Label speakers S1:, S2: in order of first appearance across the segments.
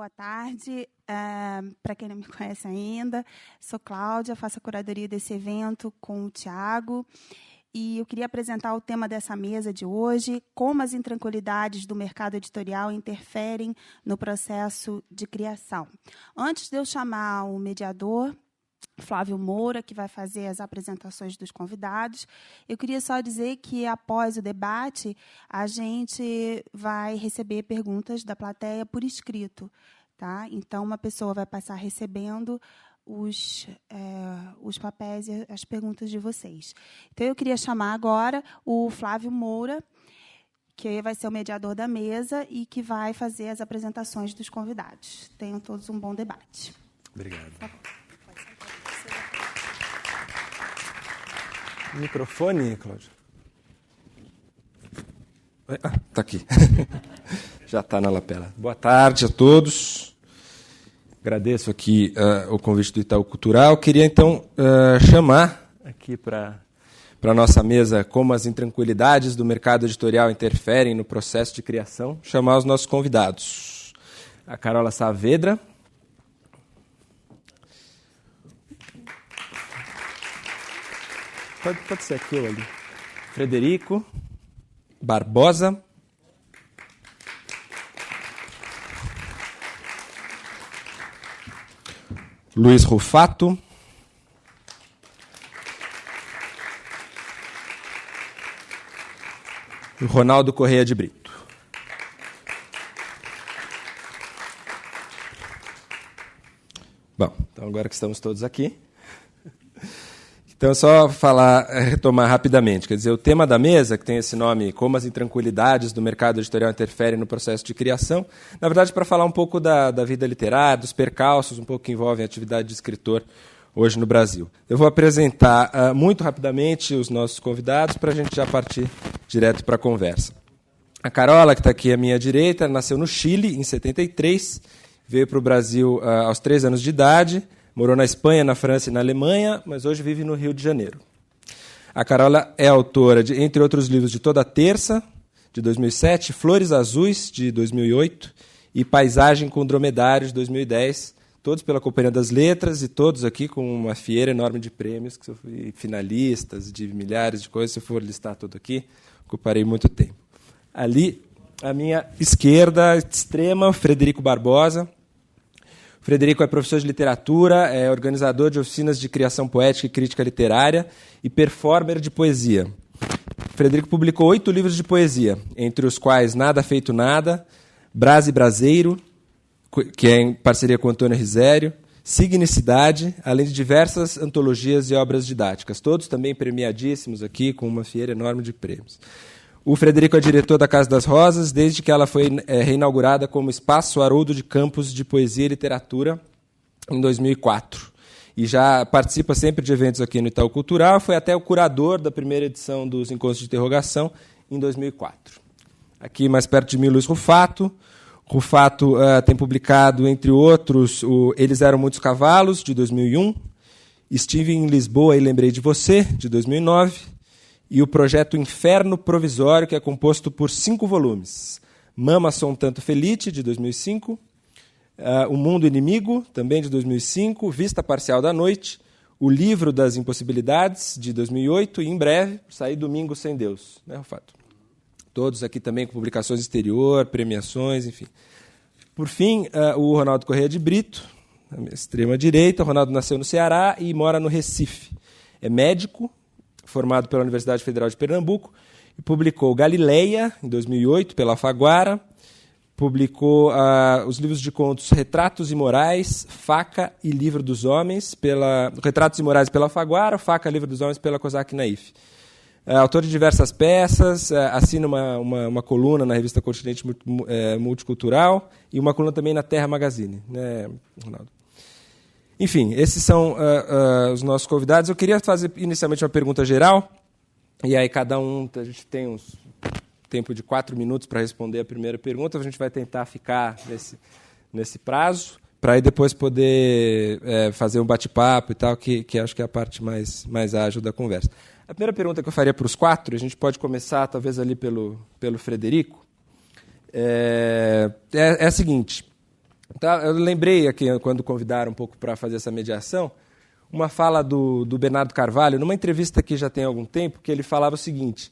S1: Boa tarde. Para quem não me conhece ainda, sou Cláudia, faço a curadoria desse evento com o Tiago. E eu queria apresentar o tema dessa mesa de hoje, como as intranquilidades do mercado editorial interferem no processo de criação. Antes de eu chamar o mediador, Flávio Moura, que vai fazer as apresentações dos convidados, eu queria só dizer que, após o debate, a gente vai receber perguntas da plateia por escrito. Tá? Então, uma pessoa vai passar recebendo os papéis e as perguntas de vocês. Então, eu queria chamar agora o Flávio Moura, que vai ser o mediador da mesa e que vai fazer as apresentações dos convidados. Tenham todos um bom debate.
S2: Obrigado. Microfone, Cláudia? Está aqui. Já está na lapela. Boa tarde a todos. Agradeço aqui o convite do Itaú Cultural. Queria, então, chamar aqui para a nossa mesa como as intranquilidades do mercado editorial interferem no processo de criação, chamar os nossos convidados. A Carola Saavedra. Pode ser aqui ou ali. Frederico Barbosa. Luiz Rufato. E Ronaldo Correia de Brito. Bom, então agora que estamos todos aqui... Então, só retomar rapidamente. Quer dizer, o tema da mesa, que tem esse nome, como as intranquilidades do mercado editorial interferem no processo de criação, na verdade, para falar um pouco da vida literária, dos percalços, um pouco que envolvem a atividade de escritor hoje no Brasil. Eu vou apresentar muito rapidamente os nossos convidados para a gente já partir direto para a conversa. A Carola, que está aqui à minha direita, nasceu no Chile, em 73, veio para o Brasil aos 3 anos de idade, morou na Espanha, na França e na Alemanha, mas hoje vive no Rio de Janeiro. A Carola é autora, entre outros livros, de Toda Terça, de 2007, Flores Azuis, de 2008, e Paisagem com Dromedários, de 2010, todos pela Companhia das Letras e todos aqui com uma fiera enorme de prêmios, que finalistas de milhares de coisas. Se eu for listar tudo aqui, ocuparei muito tempo. Ali, à minha esquerda extrema, Frederico Barbosa. Frederico é professor de literatura, é organizador de oficinas de criação poética e crítica literária e performer de poesia. Frederico publicou 8 livros de poesia, entre os quais Nada Feito Nada, Brase Braseiro, que é em parceria com Antônio Risério, Signicidade, além de diversas antologias e obras didáticas, todos também premiadíssimos aqui, com uma fiera enorme de prêmios. O Frederico é diretor da Casa das Rosas, desde que ela foi reinaugurada como Espaço Haroldo de Campos de Poesia e Literatura, em 2004. E já participa sempre de eventos aqui no Itaú Cultural, foi até o curador da primeira edição dos Encontros de Interrogação, em 2004. Aqui, mais perto de mim, Luiz Rufato. Rufato tem publicado, entre outros, Eles Eram Muitos Cavalos, de 2001, Estive em Lisboa e Lembrei de Você, de 2009, e o projeto Inferno Provisório, que é composto por 5 volumes. Mama Son Tanto Felice, de 2005, O Mundo Inimigo, também de 2005, Vista Parcial da Noite, O Livro das Impossibilidades, de 2008, e, em breve, sair Domingo Sem Deus. Né, Rufato? Todos aqui também com publicações exterior, premiações, enfim. Por fim, o Ronaldo Correia de Brito, na minha extrema-direita. O Ronaldo nasceu no Ceará e mora no Recife. É médico, formado pela Universidade Federal de Pernambuco, e publicou Galileia, em 2008, pela Alfaguara, publicou os livros de contos Retratos Imorais, Faca e Livro dos Homens, Retratos Imorais pela Alfaguara, Faca e Livro dos Homens pela Cosac Naif. Autor de diversas peças, assina uma coluna na revista Continente Multicultural e uma coluna também na Terra Magazine, né, Ronaldo? Enfim, esses são os nossos convidados. Eu queria fazer inicialmente uma pergunta geral, e aí a gente tem uns tempo de 4 minutos para responder a primeira pergunta. A gente vai tentar ficar nesse prazo, para aí depois poder fazer um bate-papo e tal, que acho que é a parte mais ágil da conversa. A primeira pergunta que eu faria para os 4, a gente pode começar talvez ali pelo Frederico, é a seguinte. Tá? Eu lembrei aqui, quando convidaram um pouco para fazer essa mediação, uma fala do Bernardo Carvalho, numa entrevista que já tem algum tempo, que ele falava o seguinte: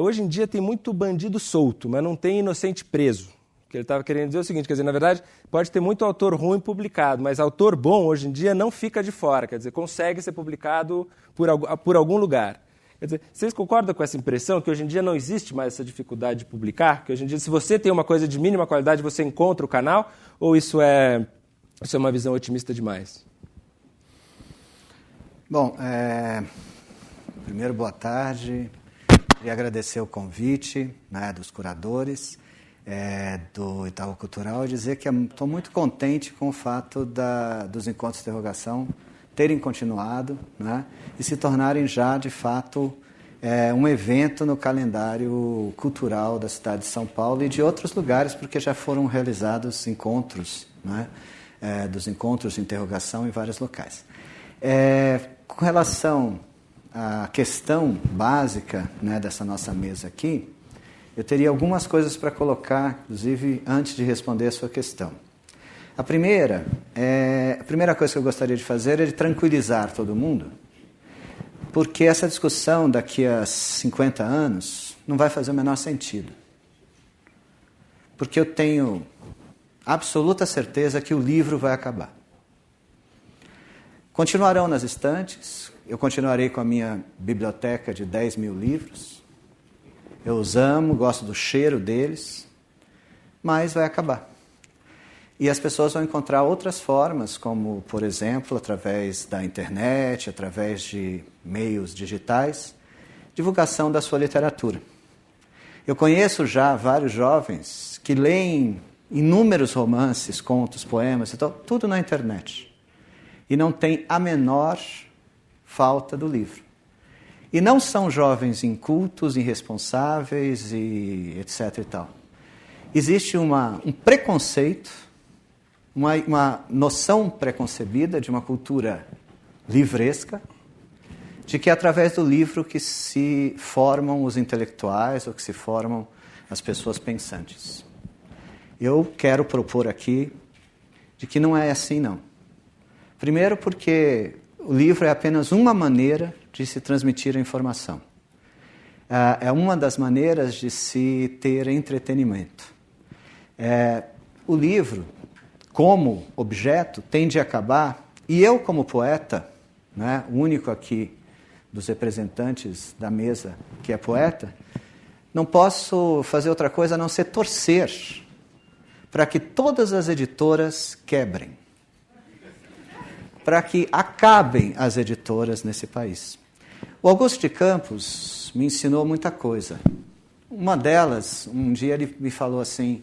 S2: hoje em dia tem muito bandido solto, mas não tem inocente preso. O que ele estava querendo dizer é o seguinte, quer dizer, na verdade, pode ter muito autor ruim publicado, mas autor bom, hoje em dia, não fica de fora, quer dizer, consegue ser publicado por algum lugar. Quer dizer, vocês concordam com essa impressão que hoje em dia não existe mais essa dificuldade de publicar? Que hoje em dia, se você tem uma coisa de mínima qualidade, você encontra o canal? Ou isso é uma visão otimista demais?
S3: Bom, primeiro, boa tarde. Queria agradecer o convite, né, dos curadores do Itaú Cultural e dizer que estou muito contente com o fato dos encontros de interrogação terem continuado, né, e se tornarem já, de fato, um evento no calendário cultural da cidade de São Paulo e de outros lugares, porque já foram realizados encontros, né, dos encontros de interrogação em vários locais. Com relação à questão básica, né, dessa nossa mesa aqui, eu teria algumas coisas para colocar, inclusive, antes de responder a sua questão. A primeira coisa que eu gostaria de fazer é de tranquilizar todo mundo, porque essa discussão daqui a 50 anos não vai fazer o menor sentido. Porque eu tenho absoluta certeza que o livro vai acabar. Continuarão nas estantes, eu continuarei com a minha biblioteca de 10 mil livros, eu os amo, gosto do cheiro deles, mas vai acabar. E as pessoas vão encontrar outras formas, como, por exemplo, através da internet, através de meios digitais, divulgação da sua literatura. Eu conheço já vários jovens que leem inúmeros romances, contos, poemas, então, tudo na internet. E não tem a menor falta do livro. E não são jovens incultos, irresponsáveis e etc. e tal. Existe um preconceito, uma noção preconcebida de uma cultura livresca, de que é através do livro que se formam os intelectuais ou que se formam as pessoas pensantes. Eu quero propor aqui de que não é assim, não. Primeiro porque o livro é apenas uma maneira de se transmitir a informação. É uma das maneiras de se ter entretenimento. O livro, como objeto, tende a acabar, e eu, como poeta, né, o único aqui dos representantes da mesa que é poeta, não posso fazer outra coisa a não ser torcer para que todas as editoras quebrem, para que acabem as editoras nesse país. O Augusto de Campos me ensinou muita coisa. Uma delas, um dia ele me falou assim: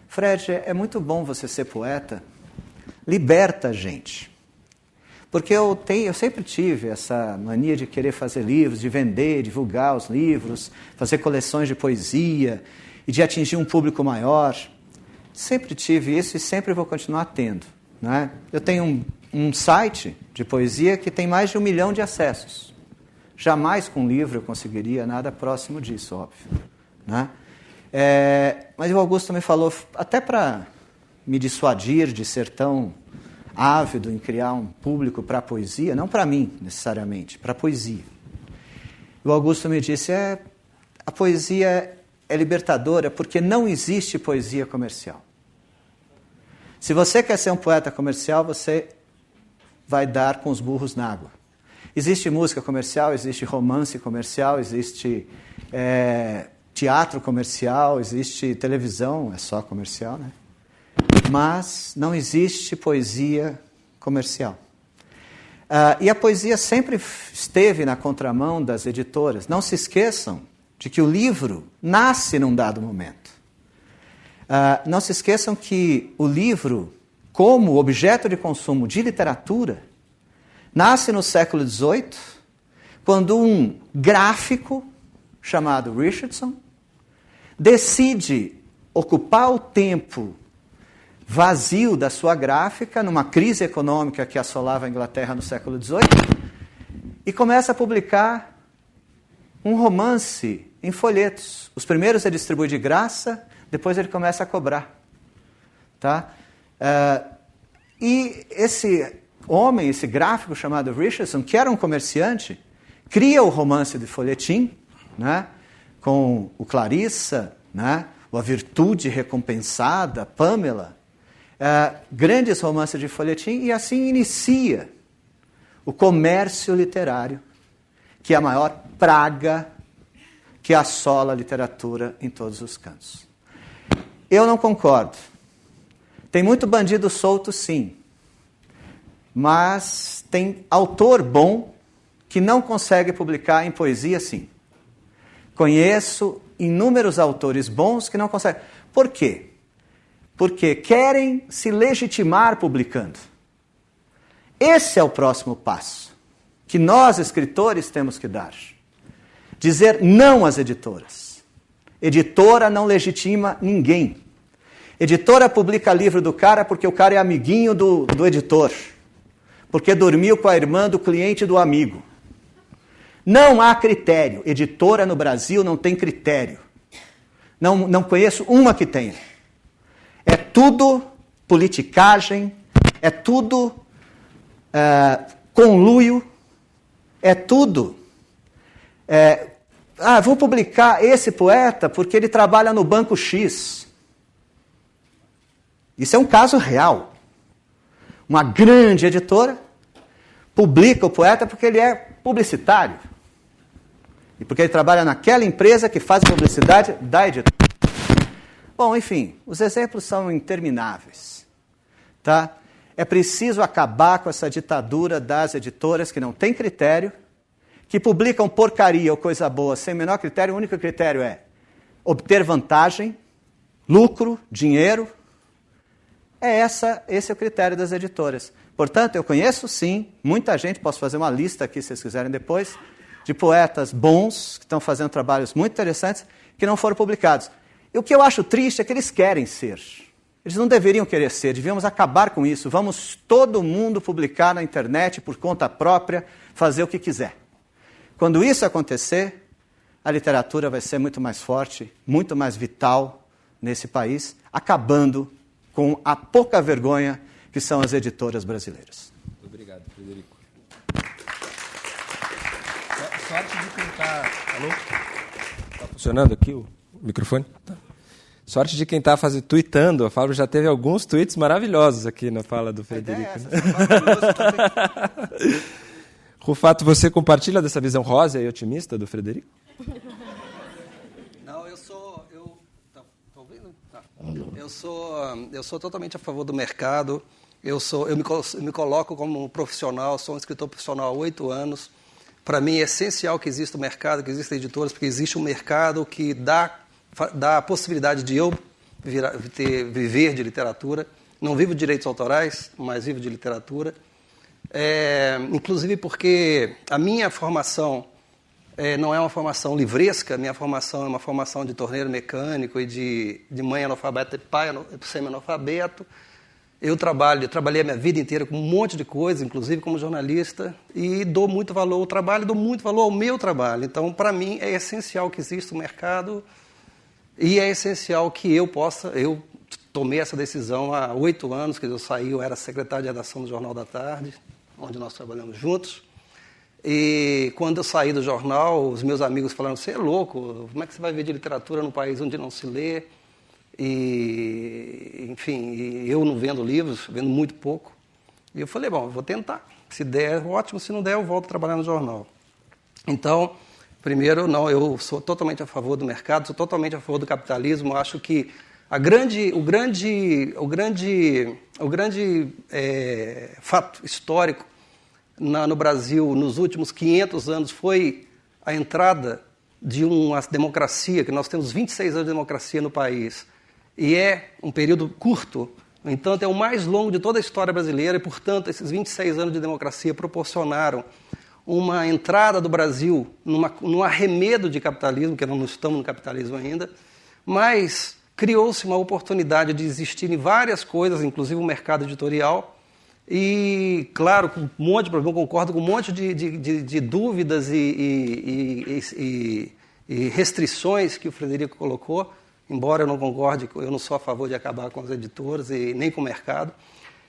S3: Fred, é muito bom você ser poeta, liberta a gente. Porque eu sempre tive essa mania de querer fazer livros, de vender, divulgar os livros, fazer coleções de poesia e de atingir um público maior. Sempre tive isso e sempre vou continuar tendo, né? Eu tenho um site de poesia que tem mais de 1 milhão de acessos. Jamais com livro eu conseguiria nada próximo disso, óbvio, né? Mas o Augusto me falou, até para me dissuadir de ser tão ávido em criar um público para a poesia, não para mim necessariamente, para a poesia. O Augusto me disse, a poesia é libertadora porque não existe poesia comercial. Se você quer ser um poeta comercial, você vai dar com os burros na água. Existe música comercial, existe romance comercial, existe teatro comercial, existe televisão, é só comercial, né? Mas não existe poesia comercial. E a poesia sempre esteve na contramão das editoras. Não se esqueçam de que o livro nasce num dado momento. Não se esqueçam que o livro, como objeto de consumo de literatura, nasce no século XVIII, quando um gráfico chamado Richardson decide ocupar o tempo vazio da sua gráfica, numa crise econômica que assolava a Inglaterra no século XVIII, e começa a publicar um romance em folhetos. Os primeiros ele distribui de graça, depois ele começa a cobrar. Tá? E esse homem, esse gráfico chamado Richardson, que era um comerciante, cria o romance de folhetim, né, com o Clarissa, né, A Virtude Recompensada, Pamela, grandes romances de folhetim, e assim inicia o comércio literário, que é a maior praga que assola a literatura em todos os cantos. Eu não concordo. Tem muito bandido solto, sim. Mas tem autor bom que não consegue publicar em poesia, sim. Conheço inúmeros autores bons que não conseguem. Por quê? Porque querem se legitimar publicando. Esse é o próximo passo que nós, escritores, temos que dar. Dizer não às editoras. Editora não legitima ninguém. Editora publica livro do cara porque o cara é amiguinho do editor. Porque dormiu com a irmã do cliente do amigo. Não há critério. Editora no Brasil não tem critério. Não conheço uma que tenha. É tudo politicagem, é tudo conluio, é tudo. Vou publicar esse poeta porque ele trabalha no Banco X. Isso é um caso real. Uma grande editora publica o poeta porque ele é publicitário. E porque ele trabalha naquela empresa que faz publicidade da editora. Bom, enfim, os exemplos são intermináveis. Tá? É preciso acabar com essa ditadura das editoras que não têm critério, que publicam porcaria ou coisa boa sem o menor critério. O único critério é obter vantagem, lucro, dinheiro. Esse é o critério das editoras. Portanto, eu conheço, sim, muita gente, posso fazer uma lista aqui, se vocês quiserem depois, de poetas bons, que estão fazendo trabalhos muito interessantes, que não foram publicados. E o que eu acho triste é que eles querem ser. Eles não deveriam querer ser, devíamos acabar com isso. Vamos todo mundo publicar na internet, por conta própria, fazer o que quiser. Quando isso acontecer, a literatura vai ser muito mais forte, muito mais vital nesse país, acabando com a pouca vergonha que são as editoras brasileiras.
S2: Muito obrigado, Frederico. Sorte de quem está... Alô? Está funcionando aqui o microfone? Tá. Sorte de quem está tweetando. A Fábio já teve alguns tweets maravilhosos aqui na fala do Frederico. Rufato, você compartilha dessa visão rosa e otimista do Frederico?
S4: Não, eu sou totalmente a favor do mercado. Eu me coloco como profissional, sou um escritor profissional há 8 anos. Para mim é essencial que exista o mercado, que existam editoras, porque existe um mercado que dá a possibilidade de eu viver de literatura. Não vivo de direitos autorais, mas vivo de literatura. Inclusive porque a minha formação não é uma formação livresca, minha formação é uma formação de torneiro mecânico e de mãe analfabeta e pai semi-analfabeto. Eu trabalhei a minha vida inteira com um monte de coisa, inclusive como jornalista, e dou muito valor ao trabalho, dou muito valor ao meu trabalho. Então, para mim, é essencial que exista o mercado e é essencial que eu tomei essa decisão há 8 anos, que eu era secretário de redação do Jornal da Tarde, onde nós trabalhamos juntos. E quando eu saí do jornal, os meus amigos falaram, você é louco, como é que você vai ver de literatura num país onde não se lê? E, enfim, eu não vendo livros, vendo muito pouco. E eu falei, bom, eu vou tentar. Se der, ótimo. Se não der, eu volto a trabalhar no jornal. Então, primeiro, eu sou totalmente a favor do mercado, sou totalmente a favor do capitalismo. Acho que o grande fato histórico no Brasil, nos últimos 500 anos, foi a entrada de uma democracia, que nós temos 26 anos de democracia no país, e é um período curto, no entanto, é o mais longo de toda a história brasileira, e, portanto, esses 26 anos de democracia proporcionaram uma entrada do Brasil num arremedo de capitalismo, que nós não estamos no capitalismo ainda, mas criou-se uma oportunidade de existirem várias coisas, inclusive o mercado editorial, e, claro, com um monte de problema, concordo com um monte de dúvidas e restrições que o Frederico colocou, embora eu não concorde, eu não sou a favor de acabar com as editoras e nem com o mercado.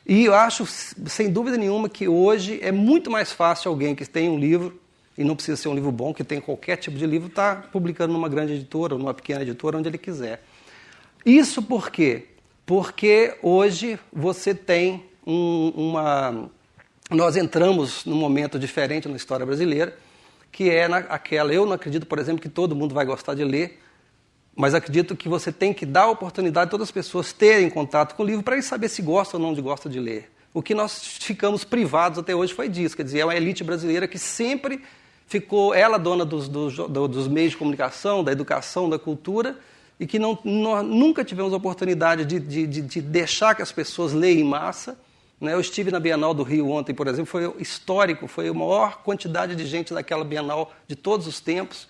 S4: E eu acho, sem dúvida nenhuma, que hoje é muito mais fácil alguém que tem um livro, e não precisa ser um livro bom, que tem qualquer tipo de livro, estar publicando numa grande editora ou numa pequena editora, onde ele quiser. Isso por quê? Porque hoje você tem nós entramos num momento diferente na história brasileira, que é aquela... Eu não acredito, por exemplo, que todo mundo vai gostar de ler, mas acredito que você tem que dar a oportunidade de todas as pessoas terem contato com o livro para eles saber se gostam ou não gostam de ler. O que nós ficamos privados até hoje foi disso, quer dizer, é uma elite brasileira que sempre ficou ela dona dos meios de comunicação, da educação, da cultura, e que nós nunca tivemos a oportunidade de deixar que as pessoas leiam em massa. Eu estive na Bienal do Rio ontem, por exemplo, foi histórico, foi a maior quantidade de gente daquela Bienal de todos os tempos.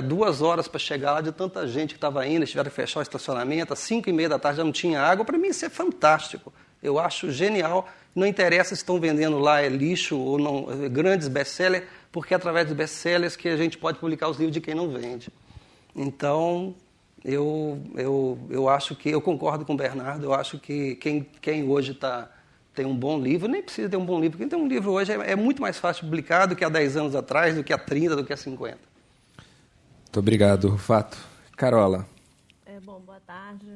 S4: 2 horas para chegar lá de tanta gente que estava indo, eles tiveram que fechar o estacionamento, às 5h30 da tarde já não tinha água. Para mim isso é fantástico, eu acho genial. Não interessa se estão vendendo lá lixo ou não, grandes best-sellers, porque é através dos best-sellers que a gente pode publicar os livros de quem não vende. Então, eu acho que, eu concordo com o Bernardo, eu acho que quem hoje tem um bom livro, nem precisa ter um bom livro, quem tem um livro hoje é muito mais fácil de publicar do que há 10 anos atrás, do que há 30, do que há 50.
S2: Muito obrigado, Rufato. Carola.
S5: Bom, boa tarde.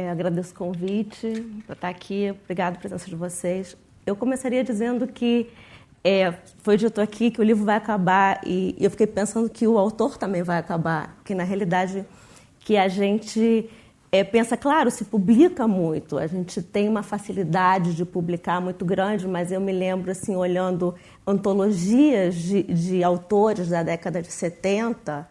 S5: Agradeço o convite para estar aqui. Obrigado pela presença de vocês. Eu começaria dizendo que foi dito aqui que o livro vai acabar e eu fiquei pensando que o autor também vai acabar, que na realidade que a gente pensa, claro, se publica muito, a gente tem uma facilidade de publicar muito grande, mas eu me lembro, assim, olhando antologias de autores da década de 70,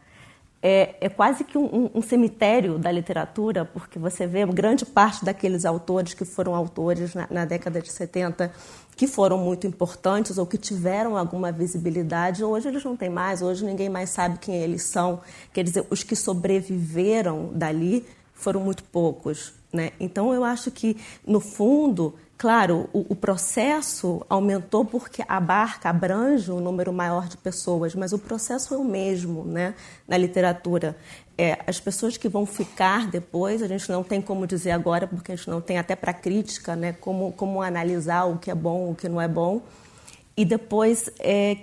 S5: é quase que um cemitério da literatura, porque você vê grande parte daqueles autores que foram autores na década de 70, que foram muito importantes ou que tiveram alguma visibilidade, hoje eles não têm mais, hoje ninguém mais sabe quem eles são. Quer dizer, os que sobreviveram dali foram muito poucos, né? Então, eu acho que, no fundo, claro, o processo aumentou porque abrange um número maior de pessoas, mas o processo é o mesmo, né, na literatura. As pessoas que vão ficar depois, a gente não tem como dizer agora, porque a gente não tem até para crítica, né, como analisar o que é bom, o que não é bom. E depois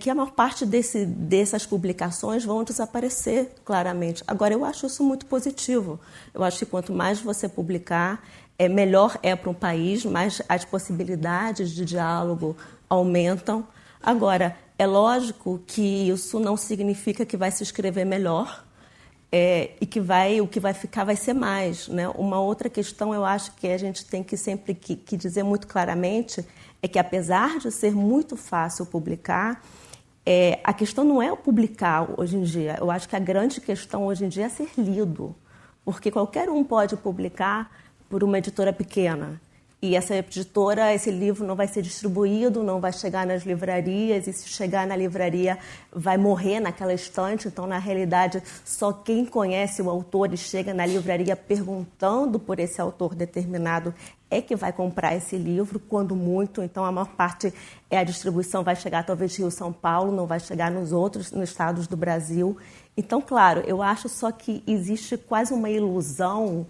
S5: que a maior parte dessas publicações vão desaparecer, claramente. Agora, eu acho isso muito positivo. Eu acho que quanto mais você publicar, melhor é para um país, mais as possibilidades de diálogo aumentam. Agora, é lógico que isso não significa que vai se escrever melhor e que o que vai ficar vai ser mais, né? Uma outra questão, eu acho que a gente tem que sempre que dizer muito claramente é que, apesar de ser muito fácil publicar, a questão não é o publicar hoje em dia. Eu acho que a grande questão hoje em dia é ser lido, porque qualquer um pode publicar por uma editora pequena. E essa editora, esse livro não vai ser distribuído, não vai chegar nas livrarias, e se chegar na livraria vai morrer naquela estante. Então, na realidade, só quem conhece o autor e chega na livraria perguntando por esse autor determinado é que vai comprar esse livro, quando muito. Então, a maior parte a distribuição vai chegar talvez Rio, São Paulo, não vai chegar nos estados do Brasil. Então, claro, eu acho só que existe quase uma ilusão.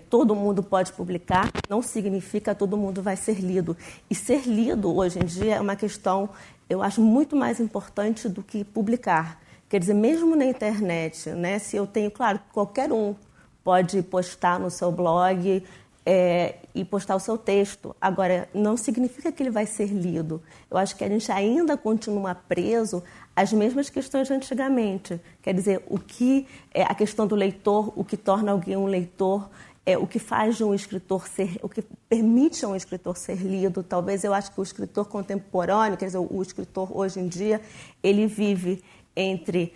S5: Todo mundo pode publicar, não significa que todo mundo vai ser lido. E ser lido, hoje em dia, é uma questão, eu acho, muito mais importante do que publicar. Quer dizer, mesmo na internet, né, se eu tenho, claro, qualquer um pode postar no seu blog e postar o seu texto. Agora, não significa que ele vai ser lido. Eu acho que a gente ainda continua preso às mesmas questões de antigamente. Quer dizer, a questão do leitor, o que torna alguém um leitor, o que faz de um escritor o que permite a um escritor ser lido. Talvez eu acho que o escritor contemporâneo, quer dizer, o escritor hoje em dia, ele vive entre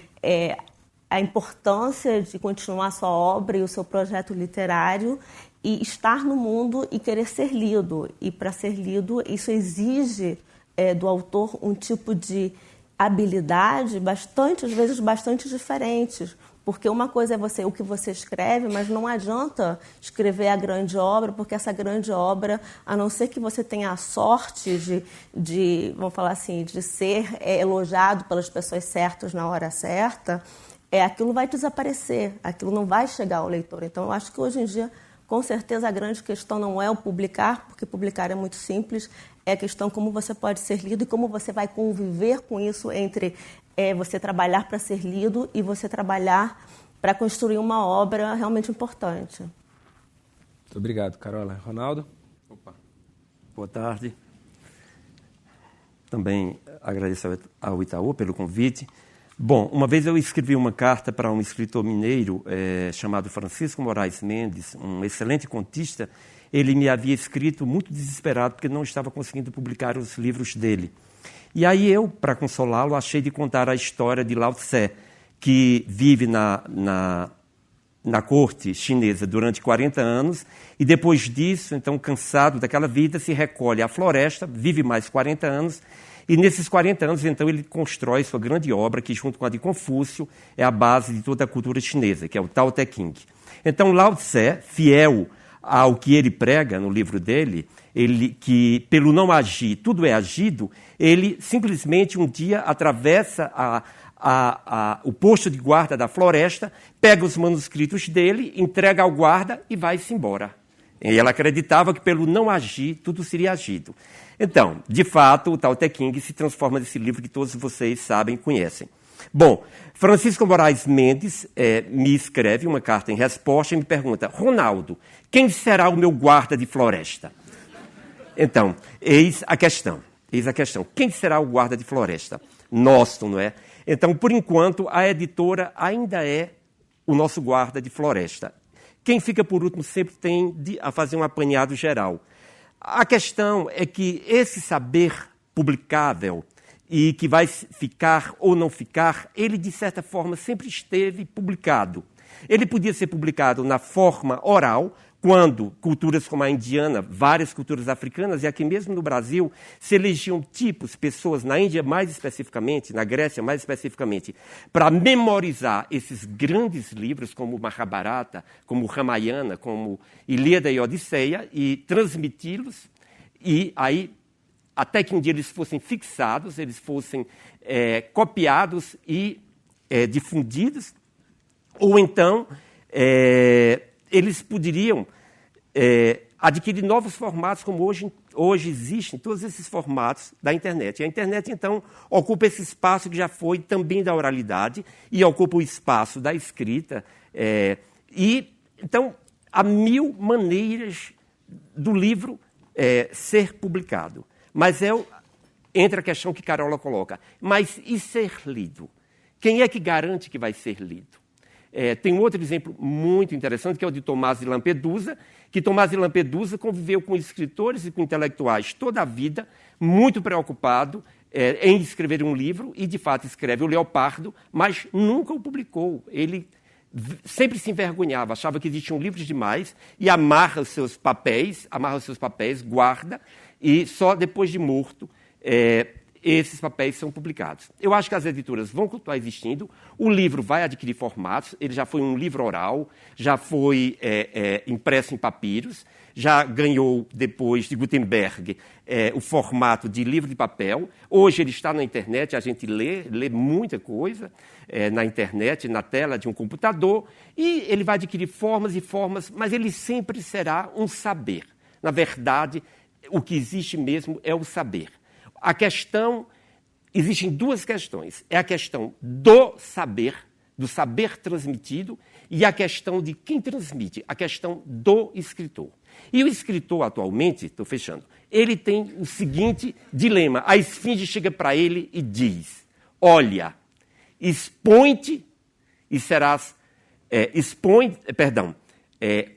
S5: a importância de continuar sua obra e o seu projeto literário e estar no mundo e querer ser lido. E para ser lido, isso exige do autor um tipo de habilidade às vezes bastante diferentes. Porque uma coisa é o que você escreve, mas não adianta escrever a grande obra, porque essa grande obra, a não ser que você tenha a sorte vamos falar assim, de ser elogiado pelas pessoas certas na hora certa, aquilo vai desaparecer, aquilo não vai chegar ao leitor. Então, eu acho que hoje em dia, com certeza, a grande questão não é o publicar, porque publicar é muito simples, é a questão como você pode ser lido e como você vai conviver com isso entre você trabalhar para ser lido e você trabalhar para construir uma obra realmente importante.
S2: Muito obrigado, Carola. Ronaldo?
S6: Opa. Boa tarde. Também agradeço ao Itaú pelo convite. Bom, uma vez eu escrevi uma carta para um escritor mineiro chamado Francisco Moraes Mendes, um excelente contista. Ele me havia escrito muito desesperado porque não estava conseguindo publicar os livros dele. E aí eu, para consolá-lo, achei de contar a história de Lao Tse, que vive na corte chinesa durante 40 anos e depois disso, então, cansado daquela vida, se recolhe à floresta, vive mais 40 anos e nesses 40 anos, então, ele constrói sua grande obra, que junto com a de Confúcio é a base de toda a cultura chinesa, que é o Tao Te Ching. Então, Lao Tse, fiel ao que ele prega no livro dele, que pelo não agir tudo é agido, ele simplesmente um dia atravessa o posto de guarda da floresta, pega os manuscritos dele, entrega ao guarda e vai-se embora. E ela acreditava que pelo não agir tudo seria agido. Então, de fato, o Tao Te Ching se transforma nesse livro que todos vocês sabem e conhecem. Bom, Francisco Moraes Mendes me escreve uma carta em resposta e me pergunta: Ronaldo, quem será o meu guarda de floresta? Então, eis a questão. Quem será o guarda de floresta? Noston, não é? Então, por enquanto, a editora ainda é o nosso guarda de floresta. Quem fica por último sempre tem a fazer um apanhado geral. A questão é que esse saber publicável e que vai ficar ou não ficar, ele, de certa forma, sempre esteve publicado. Ele podia ser publicado na forma oral, quando culturas como a indiana, várias culturas africanas, e aqui mesmo no Brasil, se elegiam tipos, pessoas, na Índia mais especificamente, na Grécia mais especificamente, para memorizar esses grandes livros, como o Mahabharata, como o Ramayana, como Ilíada e Odisseia, e transmiti-los, e aí, até que um dia eles fossem fixados, eles fossem copiados e difundidos, ou então eles poderiam adquirir novos formatos, como hoje existem todos esses formatos da internet. E a internet, então, ocupa esse espaço que já foi também da oralidade e ocupa o espaço da escrita. Então, há 1000 maneiras do livro ser publicado. Mas entra a questão que Carola coloca. Mas e ser lido? Quem é que garante que vai ser lido? Tem um outro exemplo muito interessante, que é o de Tomás de Lampedusa, que Tomás de Lampedusa conviveu com escritores e com intelectuais toda a vida, muito preocupado em escrever um livro, e, de fato, escreve o Leopardo, mas nunca o publicou. Ele sempre se envergonhava, achava que existiam livros demais, e amarra os seus papéis, guarda, e só depois de morto esses papéis são publicados. Eu acho que as editoras vão continuar existindo, o livro vai adquirir formatos, ele já foi um livro oral, já foi impresso em papiros, já ganhou, depois de Gutenberg, o formato de livro de papel. Hoje ele está na internet, a gente lê muita coisa na internet, na tela de um computador, e ele vai adquirir formas e formas, mas ele sempre será um saber. Na verdade, o que existe mesmo é o saber. Existem duas questões. É a questão do saber transmitido, e a questão de quem transmite, a questão do escritor. E o escritor, atualmente, estou fechando, ele tem o seguinte dilema. A esfinge chega para ele e diz: olha, expõe-te e serás...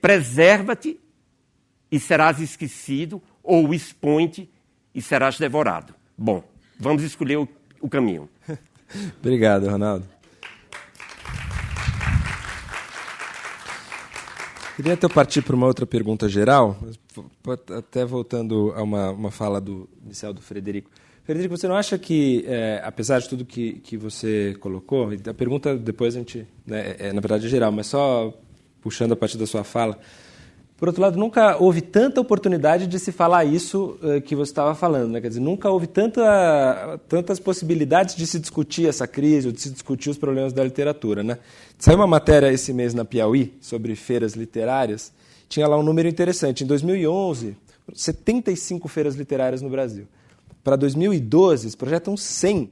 S6: preserva-te e serás esquecido, ou expõe-te e serás devorado. Bom, vamos escolher o caminho.
S2: Obrigado, Ronaldo. Queria até partir para uma outra pergunta geral, até voltando a uma fala inicial do Frederico. Frederico, você não acha que, apesar de tudo que você colocou, a pergunta depois a gente, na verdade é geral, mas só puxando a partir da sua fala, Por outro lado, nunca houve tanta oportunidade de se falar isso que você estava falando, né? Quer dizer, nunca houve tantas possibilidades de se discutir essa crise, ou de se discutir os problemas da literatura, né? Saiu uma matéria esse mês na Piauí sobre feiras literárias, tinha lá um número interessante. Em 2011, 75 feiras literárias no Brasil. Para 2012, eles projetam 100,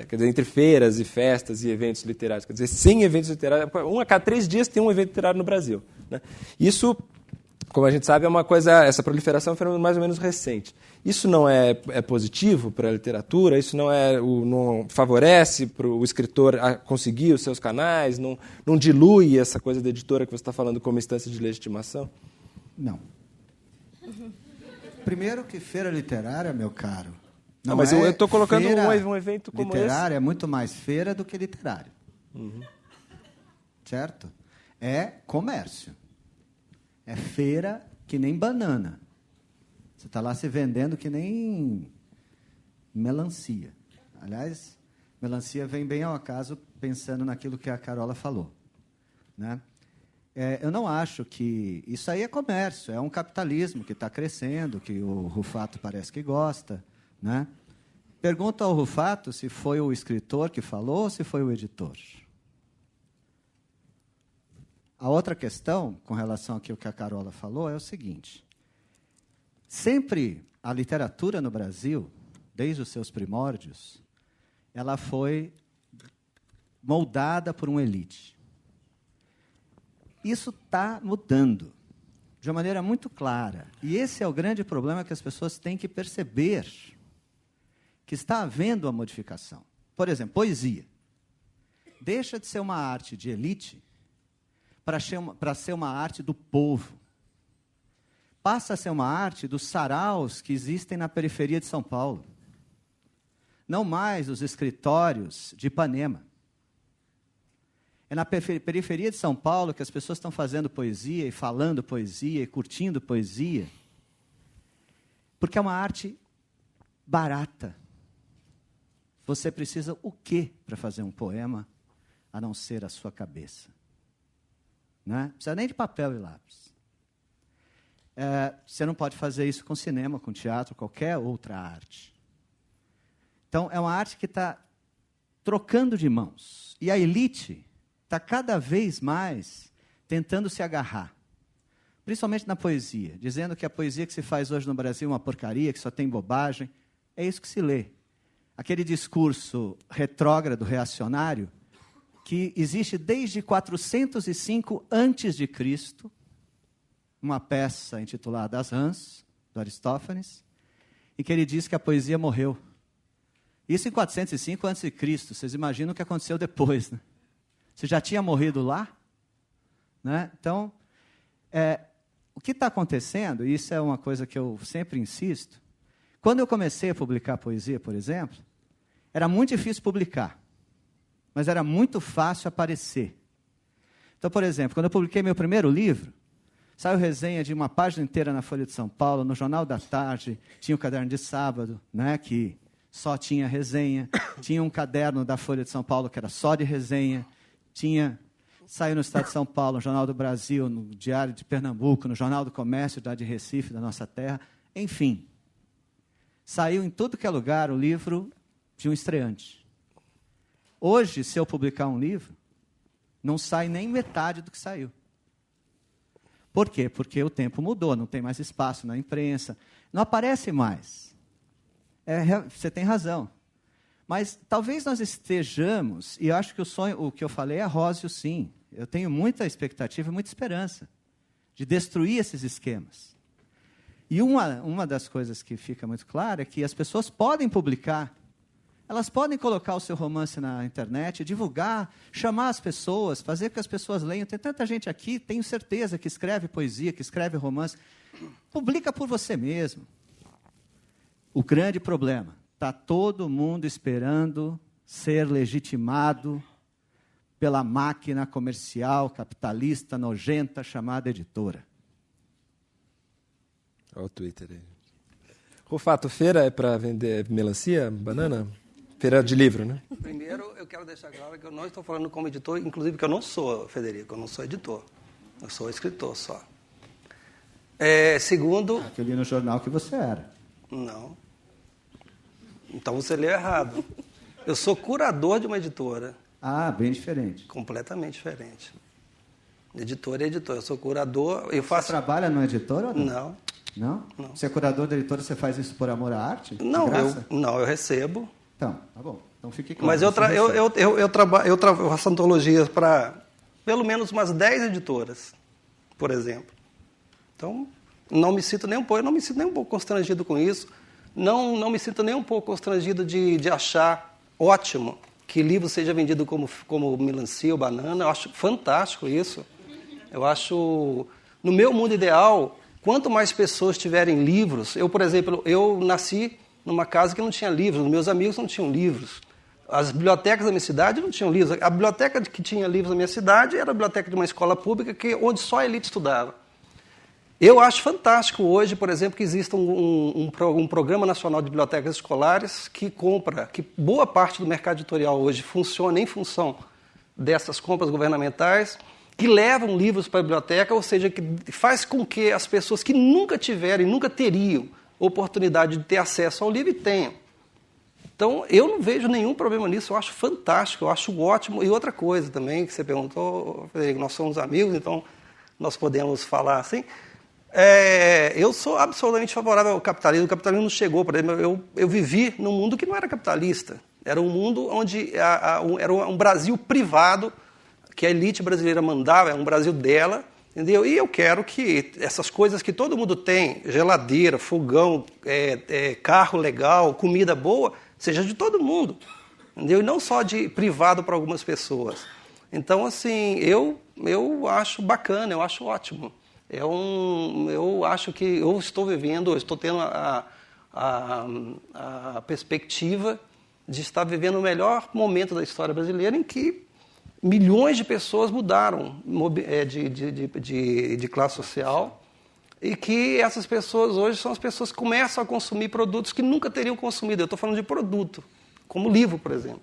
S2: quer dizer, entre feiras e festas e eventos literários. Quer dizer, 100 eventos literários, a cada 3 dias tem um evento literário no Brasil, né? Isso, como a gente sabe, é uma coisa, essa proliferação é um fenômeno mais ou menos recente. Isso não é positivo para a literatura, isso não favorece para o escritor a conseguir os seus canais, não dilui essa coisa da editora que você está falando como instância de legitimação?
S3: Não. Primeiro que feira literária, meu caro,
S2: não, mas eu estou colocando um evento como esse.
S3: Literária é muito mais feira do que literário. Certo? É comércio. É feira que nem banana. Você está lá se vendendo que nem melancia. Aliás, melancia vem bem ao acaso pensando naquilo que a Carola falou, né? Eu não acho que... Isso aí é comércio, é um capitalismo que está crescendo, que o Rufato parece que gosta, né? Pergunta ao Rufato se foi o escritor que falou ou se foi o editor. A outra questão, com relação ao que a Carola falou, é o seguinte. Sempre a literatura no Brasil, desde os seus primórdios, ela foi moldada por uma elite. Isso está mudando de uma maneira muito clara. E esse é o grande problema que as pessoas têm que perceber, que está havendo uma modificação. Por exemplo, poesia. Deixa de ser uma arte de elite para ser uma arte do povo. Passa a ser uma arte dos saraus que existem na periferia de São Paulo. Não mais os escritórios de Ipanema. É na periferia de São Paulo que as pessoas estão fazendo poesia e falando poesia e curtindo poesia, porque é uma arte barata. Você precisa o quê para fazer um poema, a não ser a sua cabeça? Não precisa nem de papel e lápis. Você não pode fazer isso com cinema, com teatro, qualquer outra arte. Então, é uma arte que está trocando de mãos. E a elite está cada vez mais tentando se agarrar, principalmente na poesia, dizendo que a poesia que se faz hoje no Brasil é uma porcaria, que só tem bobagem. É isso que se lê. Aquele discurso retrógrado, reacionário, que existe desde 405 a.C., uma peça intitulada As Rãs, do Aristófanes, em que ele diz que a poesia morreu. Isso em 405 a.C., vocês imaginam o que aconteceu depois, né? Você já tinha morrido lá? Né? Então, o que está acontecendo, e isso é uma coisa que eu sempre insisto, quando eu comecei a publicar poesia, por exemplo, era muito difícil publicar, mas era muito fácil aparecer. Então, por exemplo, quando eu publiquei meu primeiro livro, saiu resenha de uma página inteira na Folha de São Paulo, no Jornal da Tarde, tinha o Caderno de Sábado, né, que só tinha resenha, tinha um caderno da Folha de São Paulo que era só de resenha, saiu no Estado de São Paulo, no Jornal do Brasil, no Diário de Pernambuco, no Jornal do Comércio da de Recife, da nossa terra, enfim. Saiu em tudo que é lugar o livro de um estreante. Hoje, se eu publicar um livro, não sai nem metade do que saiu. Por quê? Porque o tempo mudou, não tem mais espaço na imprensa, não aparece mais. Você tem razão. Mas talvez nós estejamos, e eu acho que o que eu falei é róseo, sim. Eu tenho muita expectativa e muita esperança de destruir esses esquemas. E uma das coisas que fica muito clara é que as pessoas podem publicar, elas podem colocar o seu romance na internet, divulgar, chamar as pessoas, fazer com que as pessoas leiam. Tem tanta gente aqui, tenho certeza, que escreve poesia, que escreve romance. Publica por você mesmo. O grande problema: está todo mundo esperando ser legitimado pela máquina comercial, capitalista, nojenta, chamada editora.
S2: Olha o Twitter aí. Rufato, feira é para vender melancia, banana? Feira de livro, né?
S4: Primeiro, eu quero deixar claro que eu não estou falando como editor, inclusive que eu não sou, Federico, eu não sou editor. Eu sou escritor só. Segundo...
S3: Que eu li no jornal que você era.
S4: Não. Então você leu errado. Eu sou curador de uma editora.
S3: Ah, bem diferente.
S4: Completamente diferente. Editora é editora. Eu sou curador. Eu faço...
S3: Você trabalha no editora ou não?
S4: Não.
S3: Não?
S4: Não.
S3: Você é curador da editora, você faz isso por amor à arte?
S4: Não, eu recebo.
S3: Então, tá bom. Então fique claro.
S4: Mas eu faço antologias para pelo menos umas 10 editoras, por exemplo. Então, não me sinto nem um pouco constrangido com isso. Não me sinto nem um pouco constrangido de achar ótimo que livro seja vendido como melancia ou banana. Eu acho fantástico isso. Eu acho, no meu mundo ideal, quanto mais pessoas tiverem livros... Eu, por exemplo, eu nasci numa casa que não tinha livros, meus amigos não tinham livros. As bibliotecas da minha cidade não tinham livros. A biblioteca que tinha livros na minha cidade era a biblioteca de uma escola pública onde só a elite estudava. Eu acho fantástico hoje, por exemplo, que exista um Programa Nacional de Bibliotecas Escolares que boa parte do mercado editorial hoje funciona em função dessas compras governamentais, que levam livros para a biblioteca, ou seja, que faz com que as pessoas que nunca tiveram e nunca teriam oportunidade de ter acesso ao livro tenham. Então, eu não vejo nenhum problema nisso, eu acho fantástico, eu acho ótimo. E outra coisa também, que você perguntou, Frederico, nós somos amigos, então nós podemos falar assim. Eu sou absolutamente favorável ao capitalismo. O capitalismo não chegou, por exemplo, eu vivi num mundo que não era capitalista. Era um mundo onde era um Brasil privado, que a elite brasileira mandava, é um Brasil dela, entendeu? E eu quero que essas coisas que todo mundo tem, geladeira, fogão, carro legal, comida boa, seja de todo mundo, entendeu? E não só de privado para algumas pessoas. Então, assim, eu acho bacana, eu acho ótimo. Eu acho que eu estou vivendo, eu estou tendo a perspectiva de estar vivendo o melhor momento da história brasileira em que milhões de pessoas mudaram de classe social e que essas pessoas hoje são as pessoas que começam a consumir produtos que nunca teriam consumido. Eu estou falando de produto, como livro, por exemplo.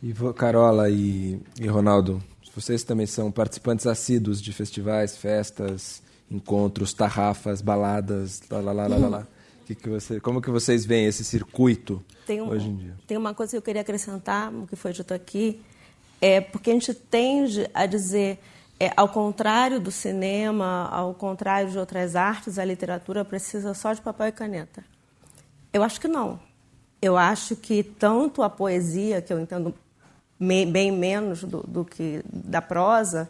S2: E Carola e Ronaldo, vocês também são participantes assíduos de festivais, festas, encontros, tarrafas, baladas, como que vocês veem esse circuito hoje em dia?
S5: Tem uma coisa que eu queria acrescentar, o que foi dito aqui, porque a gente tende a dizer, ao contrário do cinema, ao contrário de outras artes, a literatura precisa só de papel e caneta. Eu acho que não. Eu acho que tanto a poesia, que eu entendo bem menos do que da prosa,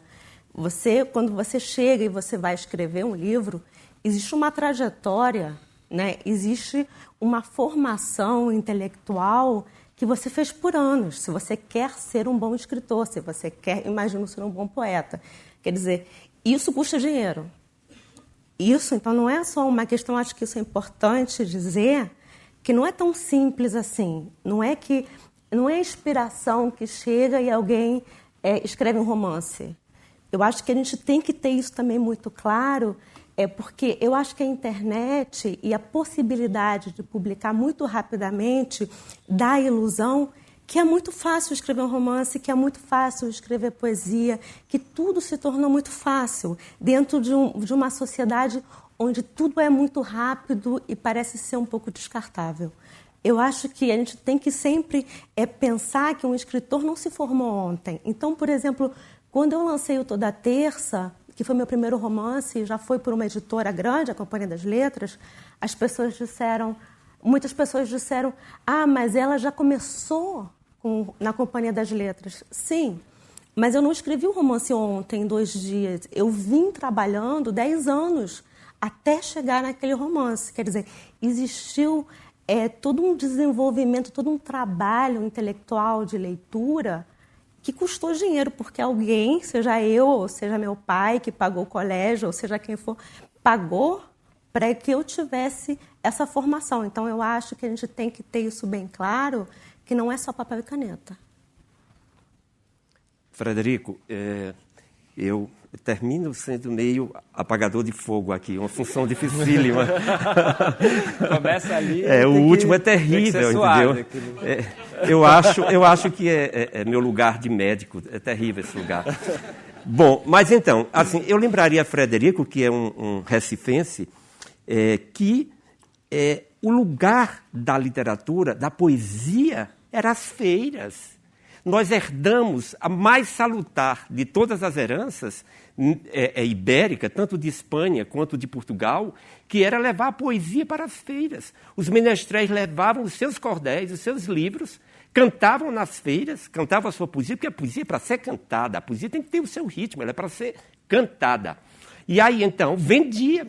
S5: quando você chega e você vai escrever um livro, existe uma trajetória, né? Existe uma formação intelectual que você fez por anos. Se você quer ser um bom escritor, se você quer, imagino, ser um bom poeta. Quer dizer, isso custa dinheiro. Isso, então, não é só uma questão, acho que isso é importante dizer, que não é tão simples assim. Não é a inspiração que chega e alguém escreve um romance. Eu acho que a gente tem que ter isso também muito claro, porque eu acho que a internet e a possibilidade de publicar muito rapidamente dá a ilusão que é muito fácil escrever um romance, que é muito fácil escrever poesia, que tudo se tornou muito fácil dentro de uma sociedade onde tudo é muito rápido e parece ser um pouco descartável. Eu acho que a gente tem que sempre pensar que um escritor não se formou ontem. Então, por exemplo, quando eu lancei o Toda Terça, que foi meu primeiro romance, já foi por uma editora grande, a Companhia das Letras, muitas pessoas disseram, mas ela já começou na Companhia das Letras. Sim, mas eu não escrevi um romance ontem, em 2 dias. Eu vim trabalhando 10 anos até chegar naquele romance. Quer dizer, existiu todo um desenvolvimento, todo um trabalho intelectual de leitura que custou dinheiro, porque alguém, seja eu, ou seja meu pai, que pagou o colégio, ou seja quem for, pagou para que eu tivesse essa formação. Então, eu acho que a gente tem que ter isso bem claro, que não é só papel e caneta.
S6: Frederico, eu termino sendo meio apagador de fogo aqui, uma função dificílima.
S2: Começa ali.
S6: O último é terrível, entendeu? Eu acho que é meu lugar de médico, é terrível esse lugar. Bom, mas então, assim, eu lembraria a Frederico, que é um recifense, que o lugar da literatura, da poesia, era as feiras. Nós herdamos a mais salutar de todas as heranças ibérica, tanto de Espanha quanto de Portugal, que era levar a poesia para as feiras. Os menestréis levavam os seus cordéis, os seus livros, cantavam nas feiras, cantavam a sua poesia, porque a poesia é para ser cantada, a poesia tem que ter o seu ritmo, ela é para ser cantada. E aí, então, vendia.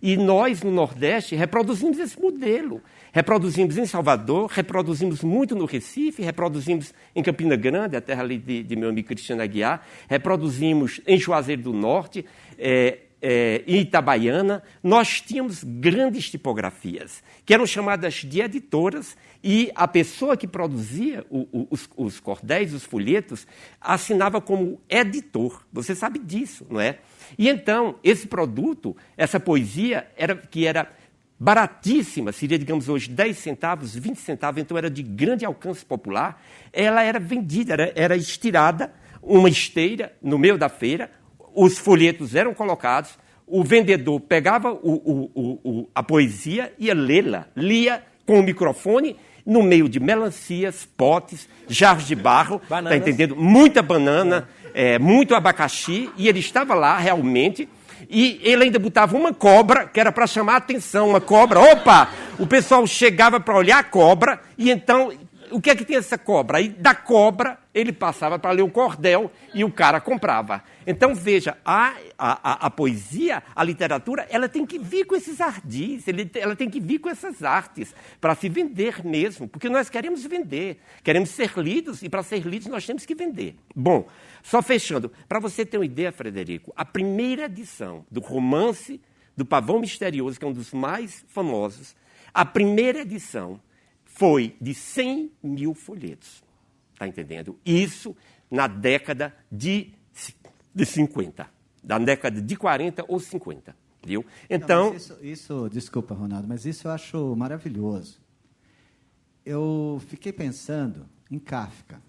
S6: E nós, no Nordeste, reproduzimos esse modelo. Reproduzimos em Salvador, reproduzimos muito no Recife, reproduzimos em Campina Grande, a terra ali de meu amigo Cristiano Aguiar, reproduzimos em Juazeiro do Norte, em Itabaiana. Nós tínhamos grandes tipografias, que eram chamadas de editoras, e a pessoa que produzia os cordéis, os folhetos, assinava como editor. Você sabe disso, não é? E então, esse produto, essa poesia, que era baratíssima, seria, digamos, hoje 10 centavos, 20 centavos, então era de grande alcance popular, ela era vendida, era estirada, uma esteira no meio da feira, os folhetos eram colocados, o vendedor pegava a poesia e ia lia com o microfone no meio de melancias, potes, jarros de barro, está entendendo? Muita banana, muito abacaxi, e ele estava lá realmente, e ele ainda botava uma cobra, que era para chamar a atenção, uma cobra. Opa! O pessoal chegava para olhar a cobra, e então, o que é que tem essa cobra? Aí, da cobra, ele passava para ler o cordel, e o cara comprava. Então, veja, a poesia, a literatura, ela tem que vir com esses ardis, ela tem que vir com essas artes, para se vender mesmo, porque nós queremos vender, queremos ser lidos, e para ser lidos nós temos que vender. Bom, só fechando, para você ter uma ideia, Frederico, a primeira edição do romance do Pavão Misterioso, que é um dos mais famosos, a primeira edição foi de 100 mil folhetos, está entendendo? Isso na década de 50, da década de 40 ou 50, viu? Então...
S3: Não, isso, desculpa, Ronaldo, mas isso eu acho maravilhoso. Eu fiquei pensando em Kafka,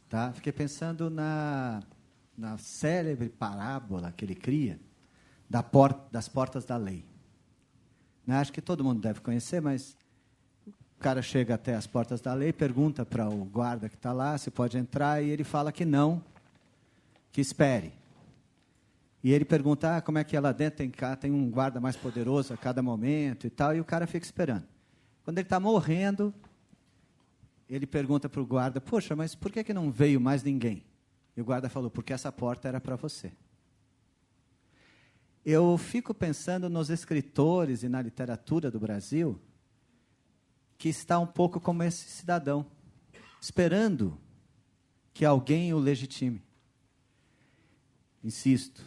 S3: tá? Fiquei pensando na célebre parábola que ele cria das portas da lei. Acho que todo mundo deve conhecer, mas o cara chega até as portas da lei, pergunta para o guarda que está lá se pode entrar, e ele fala que não, que espere. E ele pergunta, como é que é lá dentro? Tem um guarda mais poderoso a cada momento e tal, e o cara fica esperando. Quando ele está morrendo, ele pergunta para o guarda, poxa, mas por que não veio mais ninguém? E o guarda falou, porque essa porta era para você. Eu fico pensando nos escritores e na literatura do Brasil, que está um pouco como esse cidadão, esperando que alguém o legitime. Insisto,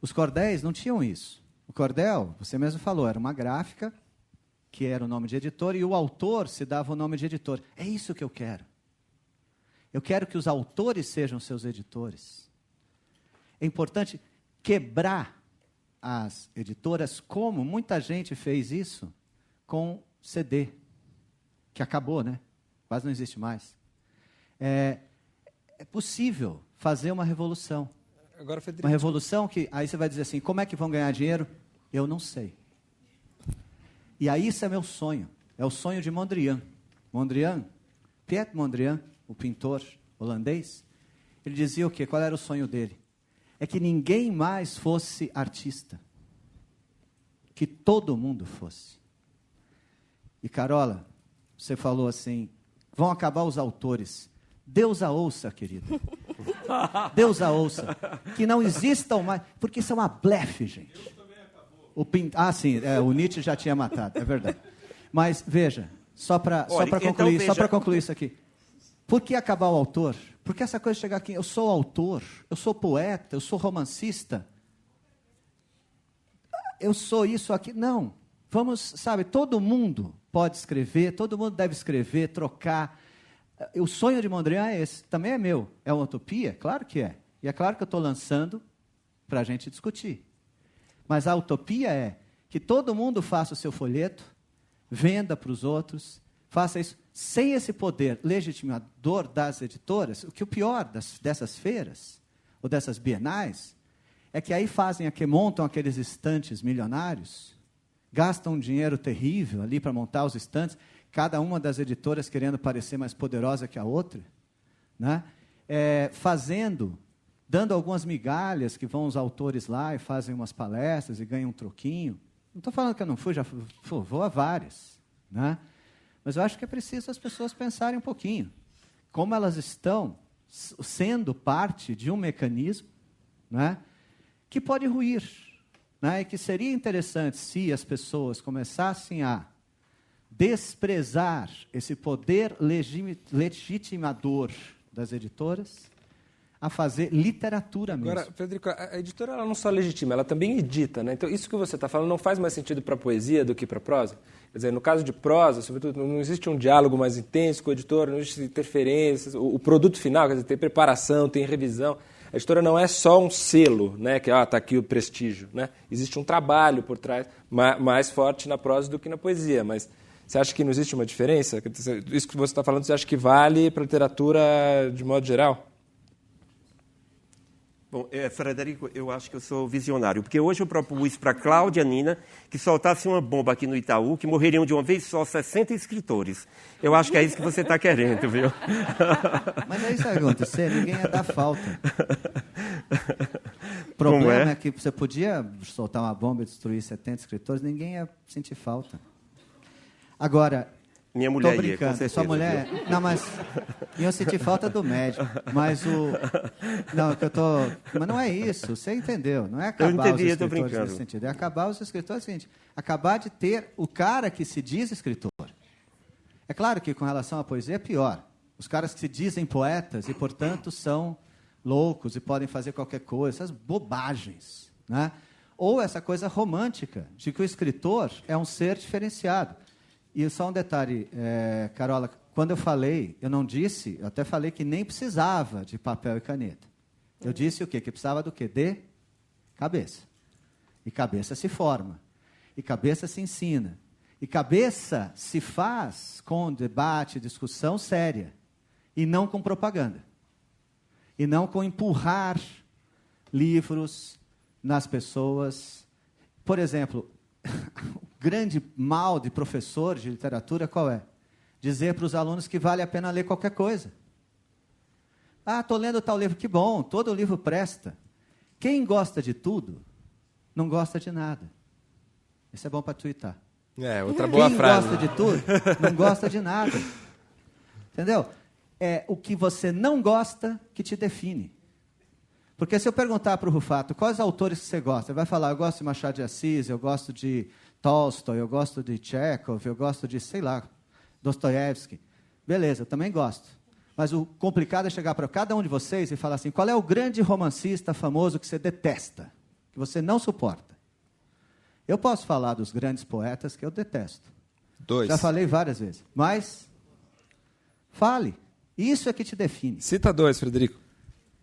S3: os cordéis não tinham isso. O cordel, você mesmo falou, era uma gráfica, que era o nome de editor, e o autor se dava o nome de editor. É isso que eu quero. Eu quero que os autores sejam seus editores. É importante quebrar as editoras, como muita gente fez isso com CD, que acabou, né? Quase não existe mais. É possível fazer uma revolução.
S2: Agora, Federico,
S3: uma revolução que, aí você vai dizer assim, como é que vão ganhar dinheiro? Eu não sei. E aí isso é meu sonho. É o sonho de Mondrian. Piet Mondrian, o pintor holandês, ele dizia o quê? Qual era o sonho dele? É que ninguém mais fosse artista. Que todo mundo fosse. E, Carola, você falou assim, vão acabar os autores. Deus a ouça, querido. Deus a ouça. Que não existam mais, porque isso é uma blefe, gente. Deus também acabou. Sim, o Nietzsche já tinha matado, é verdade. Mas, veja, só para concluir isso aqui. Por que acabar o autor? Porque essa coisa de chegar aqui, eu sou autor, eu sou poeta, eu sou romancista, eu sou isso aqui. Não. Vamos, sabe, todo mundo pode escrever, todo mundo deve escrever, trocar. O sonho de Mondrian é esse, também é meu. É uma utopia? Claro que é. E é claro que eu estou lançando para a gente discutir. Mas a utopia é que todo mundo faça o seu folheto, venda para os outros, faça isso sem esse poder legitimador das editoras. O pior dessas feiras, ou dessas bienais, é que aí montam aqueles estantes milionários, gastam um dinheiro terrível ali para montar os estantes, cada uma das editoras querendo parecer mais poderosa que a outra, né? Dando algumas migalhas que vão os autores lá e fazem umas palestras e ganham um troquinho. Não estou falando que eu não fui, já vou a várias, né? Mas eu acho que é preciso as pessoas pensarem um pouquinho como elas estão sendo parte de um mecanismo, né, que pode ruir, né, e que seria interessante se as pessoas começassem a desprezar esse poder legitimador das editoras, a fazer literatura mesmo.
S2: Agora, Frederico, a editora ela não só legitima, ela também edita, né? Então, isso que você está falando não faz mais sentido para a poesia do que para a prosa? Quer dizer, no caso de prosa, sobretudo, não existe um diálogo mais intenso com o editor, não existe interferências, o produto final, quer dizer, tem preparação, tem revisão. A editora não é só um selo, né, que está aqui o prestígio, né? Existe um trabalho por trás mais forte na prosa do que na poesia, mas você acha que não existe uma diferença? Isso que você está falando, você acha que vale para a literatura de modo geral?
S6: Bom, Frederico, eu acho que eu sou visionário, porque hoje eu propus para a Cláudia Nina que soltasse uma bomba aqui no Itaú, que morreriam de uma vez só 60 escritores. Eu acho que é isso que você está querendo, viu?
S3: Mas aí sabe o que vai acontecer? Ninguém ia dar falta. O problema é que você podia soltar uma bomba e destruir 70 escritores, ninguém ia sentir falta. Agora...
S6: Minha mulher
S3: tô brincando,
S6: ia, com certeza,
S3: sua mulher...
S6: viu?
S3: Não, mas eu senti falta do médico. Mas Não, que eu tô... Mas não é isso, você entendeu. Não é acabar os escritores nesse sentido. É acabar os escritores, é o seguinte, acabar de ter o cara que se diz escritor. É claro que com relação à poesia é pior. Os caras que se dizem poetas e, portanto, são loucos e podem fazer qualquer coisa, essas bobagens, né? Ou essa coisa romântica, de que o escritor é um ser diferenciado. E só um detalhe, Carola, quando eu falei, eu não disse, eu até falei que nem precisava de papel e caneta. Eu disse o quê? Que precisava do quê? De cabeça. E cabeça se forma. E cabeça se ensina. E cabeça se faz com debate, discussão séria. E não com propaganda. E não com empurrar livros nas pessoas. Por exemplo... O grande mal de professor de literatura qual é? Dizer para os alunos que vale a pena ler qualquer coisa. Ah, estou lendo tal livro, que bom, todo livro presta. Quem gosta de tudo, não gosta de nada. Isso é bom para twittar.
S2: Outra boa frase.
S3: Quem gosta de tudo, não gosta de nada. Entendeu? É o que você não gosta que te define. Porque se eu perguntar para o Rufato quais autores que você gosta, ele vai falar, eu gosto de Machado de Assis, eu gosto de Tolstói, eu gosto de Chekhov, eu gosto de, sei lá, Dostoiévski. Beleza, eu também gosto. Mas o complicado é chegar para cada um de vocês e falar assim, qual é o grande romancista famoso que você detesta, que você não suporta? Eu posso falar dos grandes poetas que eu detesto.
S2: 2.
S3: Já falei várias vezes. Mas, fale. Isso é que te define.
S2: Cita 2, Frederico.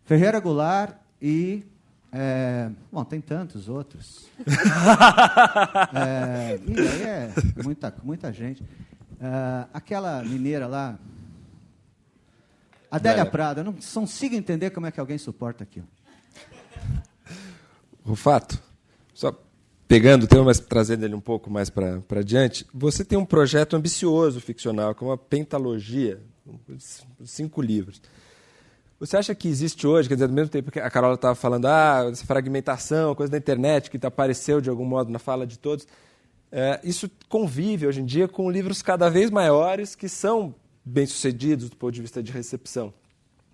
S3: Ferreira Goulart e... bom, tem tantos outros. E aí é muita gente. Aquela mineira lá, Adélia Prado, eu não consigo entender como é que alguém suporta aquilo.
S2: Rufato, só pegando o tema, mas trazendo ele um pouco mais para diante, você tem um projeto ambicioso ficcional, que é uma pentalogia, 5 livros. Você acha que existe hoje, quer dizer, ao mesmo tempo que a Carola estava falando, essa fragmentação, coisa da internet que apareceu de algum modo na fala de todos, isso convive hoje em dia com livros cada vez maiores que são bem-sucedidos do ponto de vista de recepção.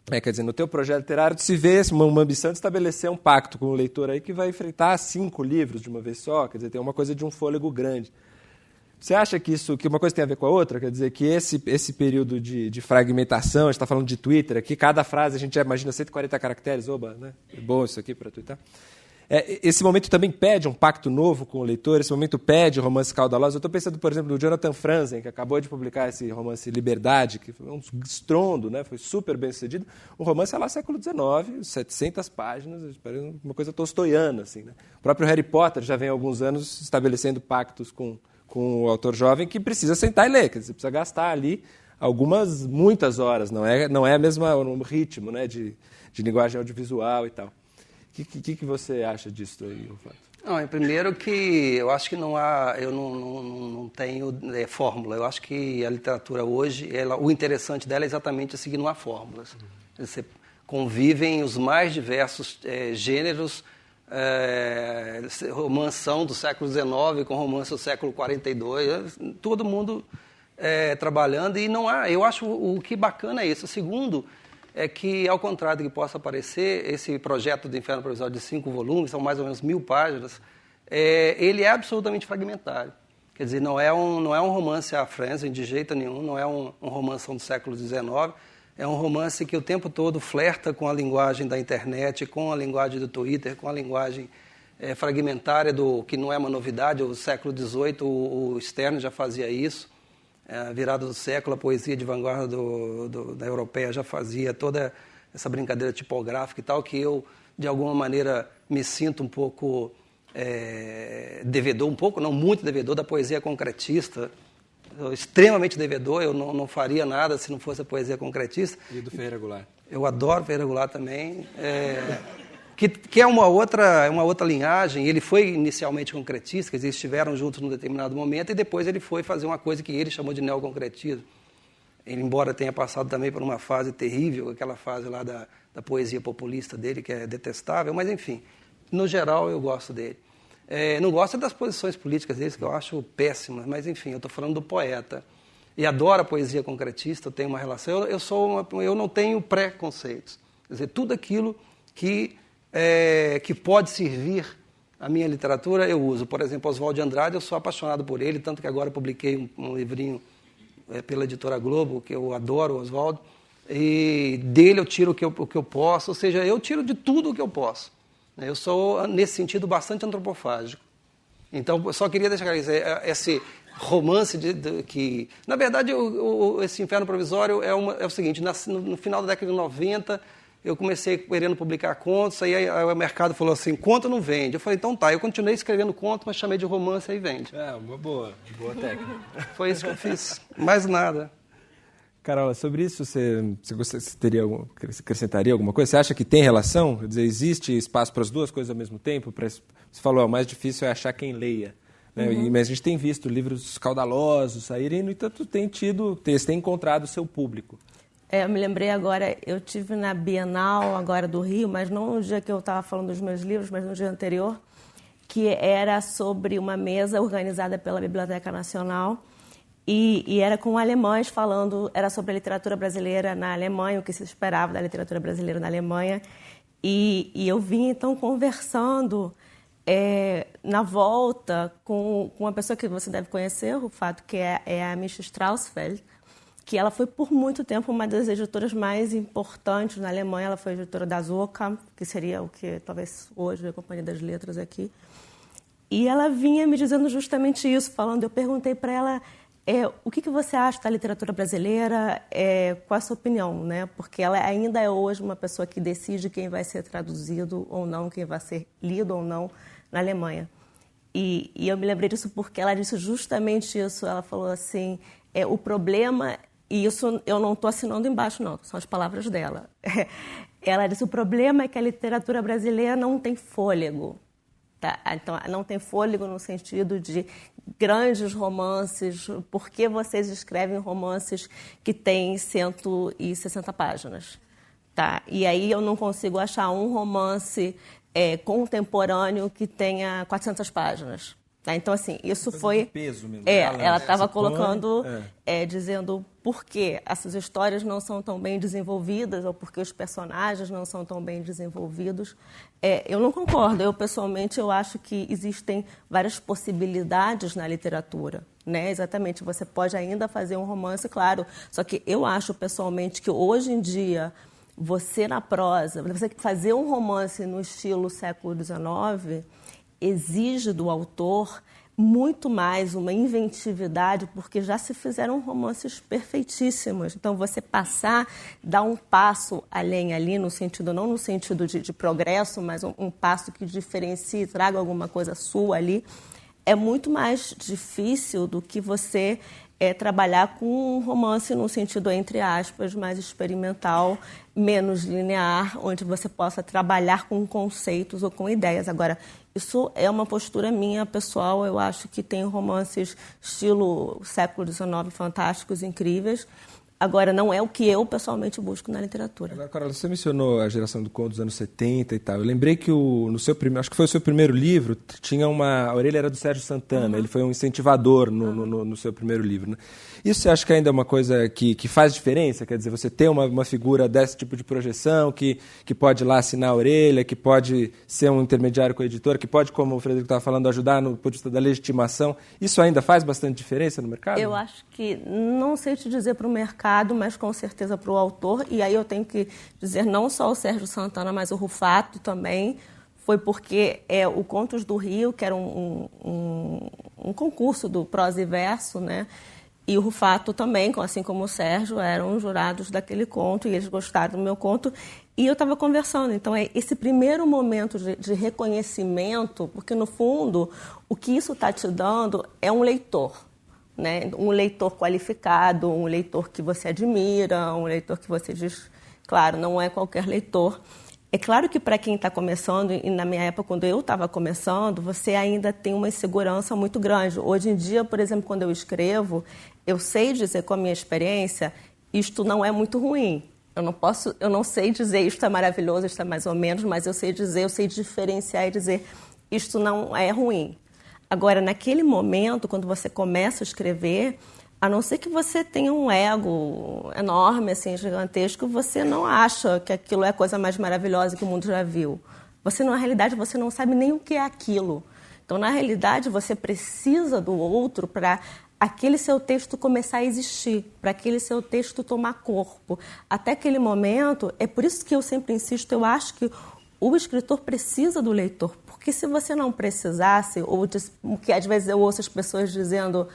S2: Quer dizer, no teu projeto literário se vê uma ambição de estabelecer um pacto com o leitor aí que vai enfrentar 5 livros de uma vez só, quer dizer, tem uma coisa de um fôlego grande. Você acha que uma coisa tem a ver com a outra? Quer dizer, que esse período de fragmentação, a gente está falando de Twitter aqui, cada frase a gente já imagina 140 caracteres, né? É bom isso aqui para twittar. Esse momento também pede um pacto novo com o leitor, esse momento pede romance caudaloso. Eu estou pensando, por exemplo, no Jonathan Franzen, que acabou de publicar esse romance Liberdade, que foi um estrondo, né? Foi super bem sucedido. Um romance lá século XIX, 700 páginas, parece uma coisa tolstoiana. Assim, né? O próprio Harry Potter já vem há alguns anos estabelecendo pactos com o autor jovem que precisa sentar e ler, quer dizer, precisa gastar ali muitas horas, não é a mesma o ritmo, né, de linguagem audiovisual e tal. O que você acha disso aí, Fato?
S4: Não, primeiro que eu acho que eu não tenho fórmula. Eu acho que a literatura hoje, o interessante dela é exatamente seguir uma fórmula. Você convivem os mais diversos gêneros, romanção do século XIX com romance do século 42, todo mundo trabalhando, e não há. Eu acho o que bacana é isso. O segundo é que, ao contrário do que possa parecer, esse projeto do Inferno Provisório de 5 volumes, são mais ou menos 1000 páginas, ele é absolutamente fragmentário. Quer dizer, não é um romance à Franzen, de jeito nenhum, não é um romanção do século XIX, é um romance que o tempo todo flerta com a linguagem da internet, com a linguagem do Twitter, com a linguagem fragmentária, que não é uma novidade. O século XVIII, o Stern já fazia isso. A virada do século, a poesia de vanguarda da europeia já fazia toda essa brincadeira tipográfica e tal, que eu, de alguma maneira, me sinto um pouco devedor, um pouco, não muito devedor, da poesia concretista. Extremamente devedor, eu não faria nada se não fosse a poesia concretista.
S2: E do Ferreira Goulart?
S4: Eu adoro Ferreira Goulart também. Que é uma outra linhagem. Ele foi inicialmente concretista, eles estiveram juntos num determinado momento, e depois ele foi fazer uma coisa que ele chamou de neoconcretismo. Ele, embora tenha passado também por uma fase terrível, aquela fase lá da poesia populista dele, que é detestável, mas enfim, no geral eu gosto dele. Não gosto das posições políticas deles, que eu acho péssimas, mas enfim, eu estou falando do poeta. E adoro a poesia concretista, eu tenho uma relação, eu não tenho preconceitos. Quer dizer, tudo aquilo que pode servir à minha literatura, eu uso. Por exemplo, Oswald de Andrade, eu sou apaixonado por ele, tanto que agora publiquei um livrinho pela Editora Globo, que eu adoro, Oswald, e dele eu tiro o que eu posso, ou seja, eu tiro de tudo o que eu posso. Eu sou, nesse sentido, bastante antropofágico. Então, eu só queria deixar esse romance que... Na verdade, esse Inferno Provisório é o seguinte, no final da década de 90... eu comecei querendo publicar contos, aí o mercado falou assim, conto não vende. Eu falei, então tá. Eu continuei escrevendo conto, mas chamei de romance, aí vende.
S2: Uma boa técnica.
S4: Foi isso que eu fiz. Mais nada.
S2: Carol, sobre isso, você acrescentaria alguma coisa? Você acha que tem relação? Quer dizer, existe espaço para as duas coisas ao mesmo tempo? Você falou, o mais difícil é achar quem leia. Né? Mas a gente tem visto livros caudalosos saírem, no entanto, tem encontrado o seu público.
S5: Eu me lembrei agora, eu tive na Bienal agora do Rio, mas não no dia que eu estava falando dos meus livros, mas no dia anterior, que era sobre uma mesa organizada pela Biblioteca Nacional e era com alemães falando, era sobre a literatura brasileira na Alemanha, o que se esperava da literatura brasileira na Alemanha. E eu vim, então, conversando na volta com uma pessoa que você deve conhecer, o fato que é a Mischa Strausfeld, que ela foi por muito tempo uma das editoras mais importantes na Alemanha. Ela foi editora da Zoka, que seria o que talvez hoje é a Companhia das Letras aqui. E ela vinha me dizendo justamente isso, eu perguntei para ela o que você acha da literatura brasileira, qual a sua opinião, né? Porque ela ainda é hoje uma pessoa que decide quem vai ser traduzido ou não, quem vai ser lido ou não na Alemanha. E eu me lembrei disso porque ela disse justamente isso. Ela falou assim, o problema... E isso eu não estou assinando embaixo, não, são as palavras dela. Ela disse, o problema é que a literatura brasileira não tem fôlego. Tá? Então, não tem fôlego no sentido de grandes romances. Por que vocês escrevem romances que têm 160 páginas? Tá? E aí eu não consigo achar um romance contemporâneo que tenha 400 páginas. Tá? Então, assim, isso foi...
S2: peso mesmo.
S5: Ela estava colocando, dizendo por que essas histórias não são tão bem desenvolvidas ou por que os personagens não são tão bem desenvolvidos. Eu não concordo. Eu, pessoalmente, eu acho que existem várias possibilidades na literatura. Né? Exatamente, você pode ainda fazer um romance, claro. Só que eu acho, pessoalmente, que hoje em dia, você na prosa, você fazer um romance no estilo século XIX... exige do autor muito mais uma inventividade, porque já se fizeram romances perfeitíssimos. Então, você dar um passo além ali, não no sentido de progresso, mas um passo que diferencie, traga alguma coisa sua ali, é muito mais difícil do que você trabalhar com um romance num sentido, entre aspas, mais experimental, menos linear, onde você possa trabalhar com conceitos ou com ideias. Agora, isso é uma postura minha, pessoal. Eu acho que tem romances estilo século XIX fantásticos, incríveis. Agora, não é o que eu, pessoalmente, busco na literatura.
S2: Agora, Carola, você mencionou a geração do conto dos anos 70 e tal. Eu lembrei que no seu acho que foi o seu primeiro livro, tinha a orelha era do Sérgio Santana. Ele foi um incentivador no seu primeiro livro, né? Isso você acha que ainda é uma coisa que faz diferença? Quer dizer, você ter uma figura desse tipo de projeção, que pode ir lá assinar a orelha, que pode ser um intermediário com a editora, que pode, como o Frederico estava falando, ajudar no ponto de vista da legitimação. Isso ainda faz bastante diferença no mercado?
S5: Eu acho que, não sei te dizer para o mercado, mas com certeza para o autor. E aí eu tenho que dizer não só o Sérgio Santana, mas o Rufato também. Foi porque o Contos do Rio, que era um concurso do prosa e verso, né? E o Rufato também, assim como o Sérgio, eram jurados daquele conto e eles gostaram do meu conto. E eu estava conversando. Então, esse primeiro momento de reconhecimento, porque, no fundo, o que isso está te dando é um leitor, né? Um leitor qualificado, um leitor que você admira, um leitor que você diz... Claro, não é qualquer leitor. É claro que para quem está começando, e na minha época, quando eu estava começando, você ainda tem uma insegurança muito grande. Hoje em dia, por exemplo, quando eu escrevo, eu sei dizer com a minha experiência, isto não é muito ruim. Eu não sei dizer isto é maravilhoso, isto é mais ou menos, mas eu sei diferenciar e dizer isto não é ruim. Agora, naquele momento, quando você começa a escrever, a não ser que você tenha um ego enorme, assim, gigantesco, você não acha que aquilo é a coisa mais maravilhosa que o mundo já viu. Na realidade, você não sabe nem o que é aquilo. Então, na realidade, você precisa do outro para aquele seu texto começar a existir, para aquele seu texto tomar corpo. Até aquele momento, é por isso que eu sempre insisto, eu acho que o escritor precisa do leitor. Porque se você não precisasse, ou que às vezes eu ouço as pessoas dizendo...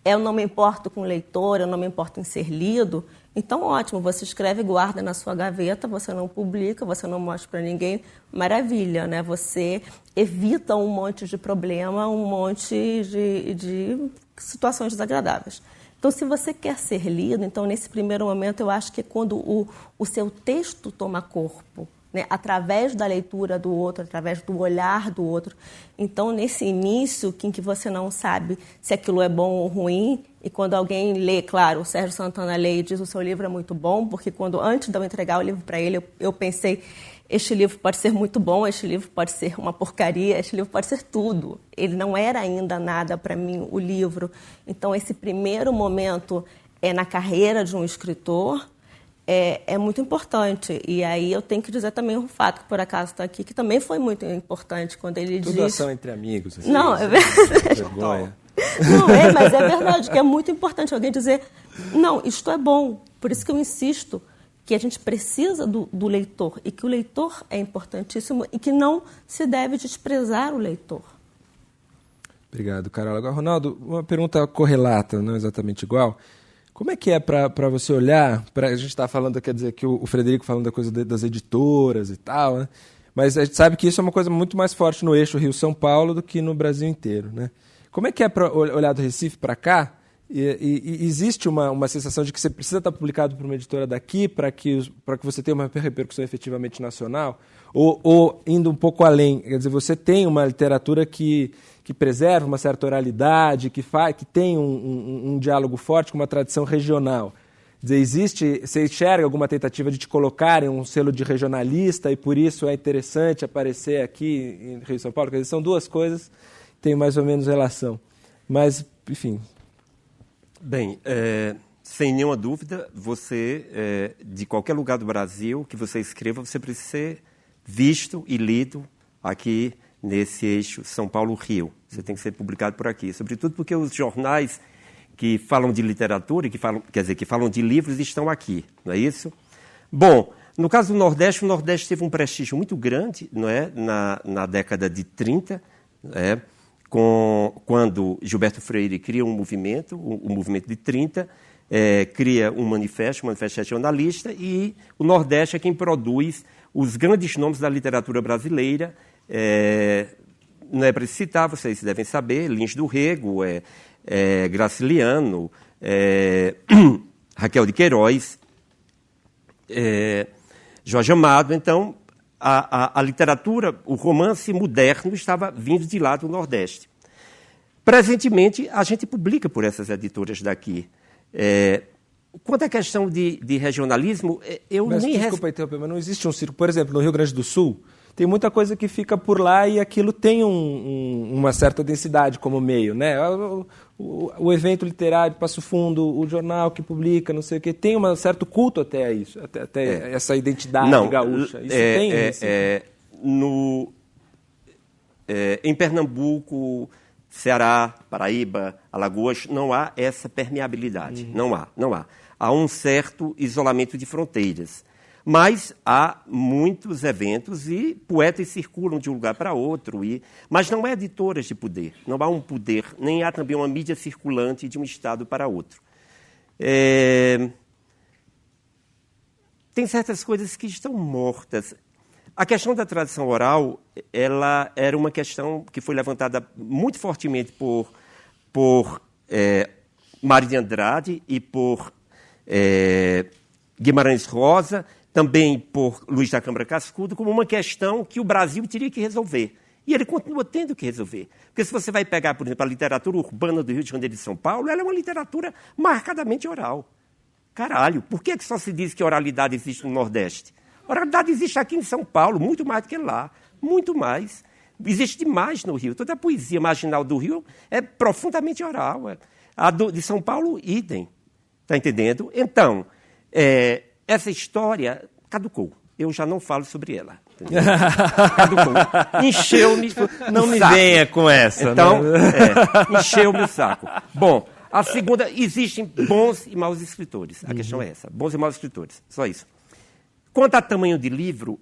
S5: eu não me importo com o leitor, eu não me importo em ser lido, então ótimo, você escreve e guarda na sua gaveta, você não publica, você não mostra para ninguém, maravilha, né? Você evita um monte de problema, um monte de situações desagradáveis. Então, se você quer ser lido, então nesse primeiro momento eu acho que é quando o seu texto toma corpo, né, através da leitura do outro, através do olhar do outro. Então, nesse início, em que você não sabe se aquilo é bom ou ruim, e quando alguém lê, claro, o Sérgio Santana lê e diz o seu livro é muito bom, porque antes de eu entregar o livro para ele, eu pensei, este livro pode ser muito bom, este livro pode ser uma porcaria, este livro pode ser tudo. Ele não era ainda nada para mim, o livro. Então, esse primeiro momento na carreira de um escritor, é muito importante. E aí eu tenho que dizer também o Rufato, que por acaso está aqui, que também foi muito importante quando ele
S2: diz... Tudo ação entre amigos. Assim,
S5: não, é verdade. Não, mas é verdade, que é muito importante alguém dizer, não, isto é bom. Por isso que eu insisto que a gente precisa do leitor e que o leitor é importantíssimo e que não se deve desprezar o leitor.
S2: Obrigado, Carola. Agora, Ronaldo, uma pergunta correlata, não exatamente igual. Como é que é para você olhar, a gente está falando, quer dizer, que o Frederico falando da coisa das editoras e tal, né? Mas a gente sabe que isso é uma coisa muito mais forte no eixo Rio-São Paulo do que no Brasil inteiro, né? Como é que é para olhar do Recife para cá? E existe uma sensação de que você precisa estar publicado por uma editora daqui para que você tenha uma repercussão efetivamente nacional? Ou indo um pouco além, quer dizer, você tem uma literatura que preserva uma certa oralidade, que tem um diálogo forte com uma tradição regional. Quer dizer, você enxerga alguma tentativa de te colocar em um selo de regionalista e por isso é interessante aparecer aqui em Rio e São Paulo? Quer dizer, são duas coisas que têm mais ou menos relação. Mas, enfim...
S6: Bem, sem nenhuma dúvida, você, de qualquer lugar do Brasil que você escreva, você precisa ser visto e lido aqui nesse eixo São Paulo-Rio. Você tem que ser publicado por aqui, sobretudo porque os jornais que falam de literatura e que falam de livros estão aqui, não é isso? Bom, no caso do Nordeste, o Nordeste teve um prestígio muito grande, não é? Na década de 30, não é? Quando Gilberto Freire cria um movimento, o movimento de 30, cria um manifesto regionalista, e o Nordeste é quem produz os grandes nomes da literatura brasileira. Não é para citar, vocês devem saber, Lins do Rego, Graciliano, Raquel de Queiroz, Jorge Amado. Então, a literatura, o romance moderno estava vindo de lá do Nordeste. Presentemente, a gente publica por essas editoras daqui. Quanto à questão de regionalismo,
S2: Desculpa interromper, mas não existe um círculo. Por exemplo, no Rio Grande do Sul, tem muita coisa que fica por lá e aquilo tem uma certa densidade como meio, né? O evento literário de Passo Fundo, o jornal que publica, não sei o quê, tem um certo culto até a isso, até essa identidade gaúcha. Isso tem isso.
S6: Em Pernambuco, Ceará, Paraíba, Alagoas, não há essa permeabilidade. Não há. Há um certo isolamento de fronteiras. Mas há muitos eventos e poetas circulam de um lugar para outro. Mas não há editoras de poder. Não há um poder, nem há também uma mídia circulante de um estado para outro. Tem certas coisas que estão mortas. A questão da tradição oral, ela era uma questão que foi levantada muito fortemente por Mário de Andrade e por Guimarães Rosa, também por Luiz da Câmara Cascudo, como uma questão que o Brasil teria que resolver. E ele continua tendo que resolver. Porque se você vai pegar, por exemplo, a literatura urbana do Rio de Janeiro e de São Paulo, ela é uma literatura marcadamente oral. Caralho, por que só se diz que oralidade existe no Nordeste? Oralidade existe aqui em São Paulo, muito mais do que lá. Muito mais. Existe demais no Rio. Toda a poesia marginal do Rio é profundamente oral. A de São Paulo, idem. Está entendendo? Então, essa história caducou. Eu já não falo sobre ela. Caducou. Encheu-me.
S2: Não me venha com essa.
S6: Então, encheu-me o saco. Bom, a segunda, existem bons e maus escritores. A questão é essa. Bons e maus escritores. Só isso. Quanto a tamanho de livro,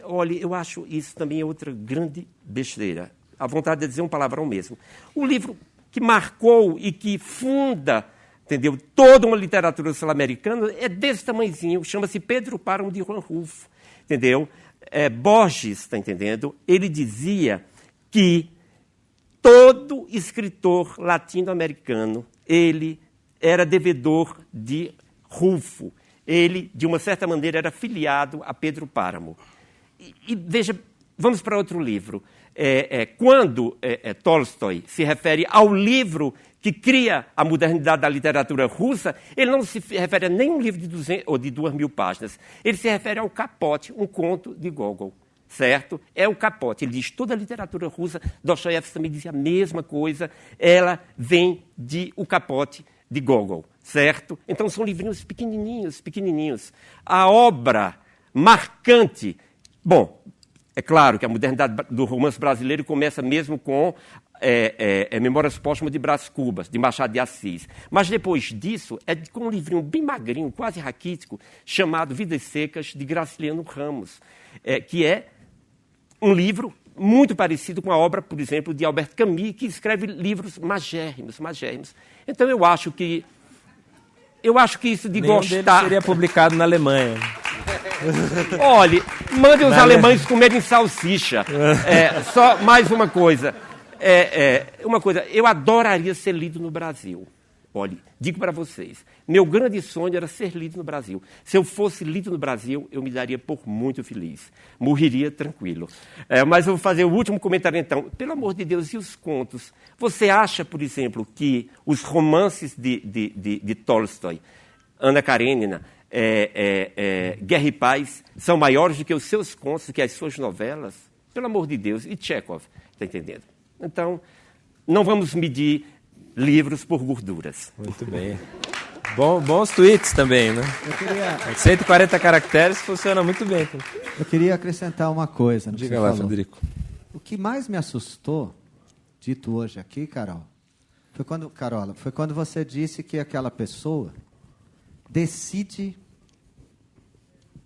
S6: olha, eu acho isso também é outra grande besteira. A vontade de dizer um palavrão mesmo. O livro que marcou e que funda, entendeu, toda uma literatura sul-americana é desse tamanhozinho, chama-se Pedro Páramo de Juan Rulfo, entendeu? Borges, está entendendo? Ele dizia que todo escritor latino-americano, ele era devedor de Rulfo. Ele, de uma certa maneira, era filiado a Pedro Páramo. E veja, vamos para outro livro. Quando Tolstói se refere ao livro que cria a modernidade da literatura russa, ele não se refere a nenhum livro de 200 ou de 2.000 páginas. Ele se refere ao Capote, um conto de Gogol. Certo? É o Capote. Ele diz toda a literatura russa, Dostoiévski também dizia a mesma coisa, ela vem de O Capote de Gogol. Certo? Então, são livrinhos pequenininhos, pequenininhos. A obra marcante... Bom, é claro que a modernidade do romance brasileiro começa mesmo com Memórias Póstumas de Brás Cubas, de Machado de Assis. Mas depois disso, com um livrinho bem magrinho, quase raquítico, chamado Vidas Secas, de Graciliano Ramos, que é um livro muito parecido com a obra, por exemplo, de Albert Camus, que escreve livros magérrimos. Então, eu acho que isso de
S2: Nenhum
S6: gostar...
S2: deles seria publicado na Alemanha.
S6: Olhe, mandem os alemães comerem salsicha. Só mais uma coisa. Eu adoraria ser lido no Brasil. Olhe, digo para vocês, meu grande sonho era ser lido no Brasil. Se eu fosse lido no Brasil, eu me daria por muito feliz. Morreria tranquilo. Mas eu vou fazer o último comentário, então. Pelo amor de Deus, e os contos? Você acha, por exemplo, que os romances de Tolstói, Ana Karenina, Guerra e Paz, são maiores do que os seus contos, do que as suas novelas? Pelo amor de Deus. E Tchekhov, está entendendo? Então, não vamos medir livros por gorduras.
S2: Muito bem. Bons tweets também, né? 140 caracteres funciona muito bem.
S3: Eu queria acrescentar uma coisa.
S2: Diga lá, Frederico.
S3: O que mais me assustou, dito hoje aqui, Carola, foi quando você disse que aquela pessoa decide...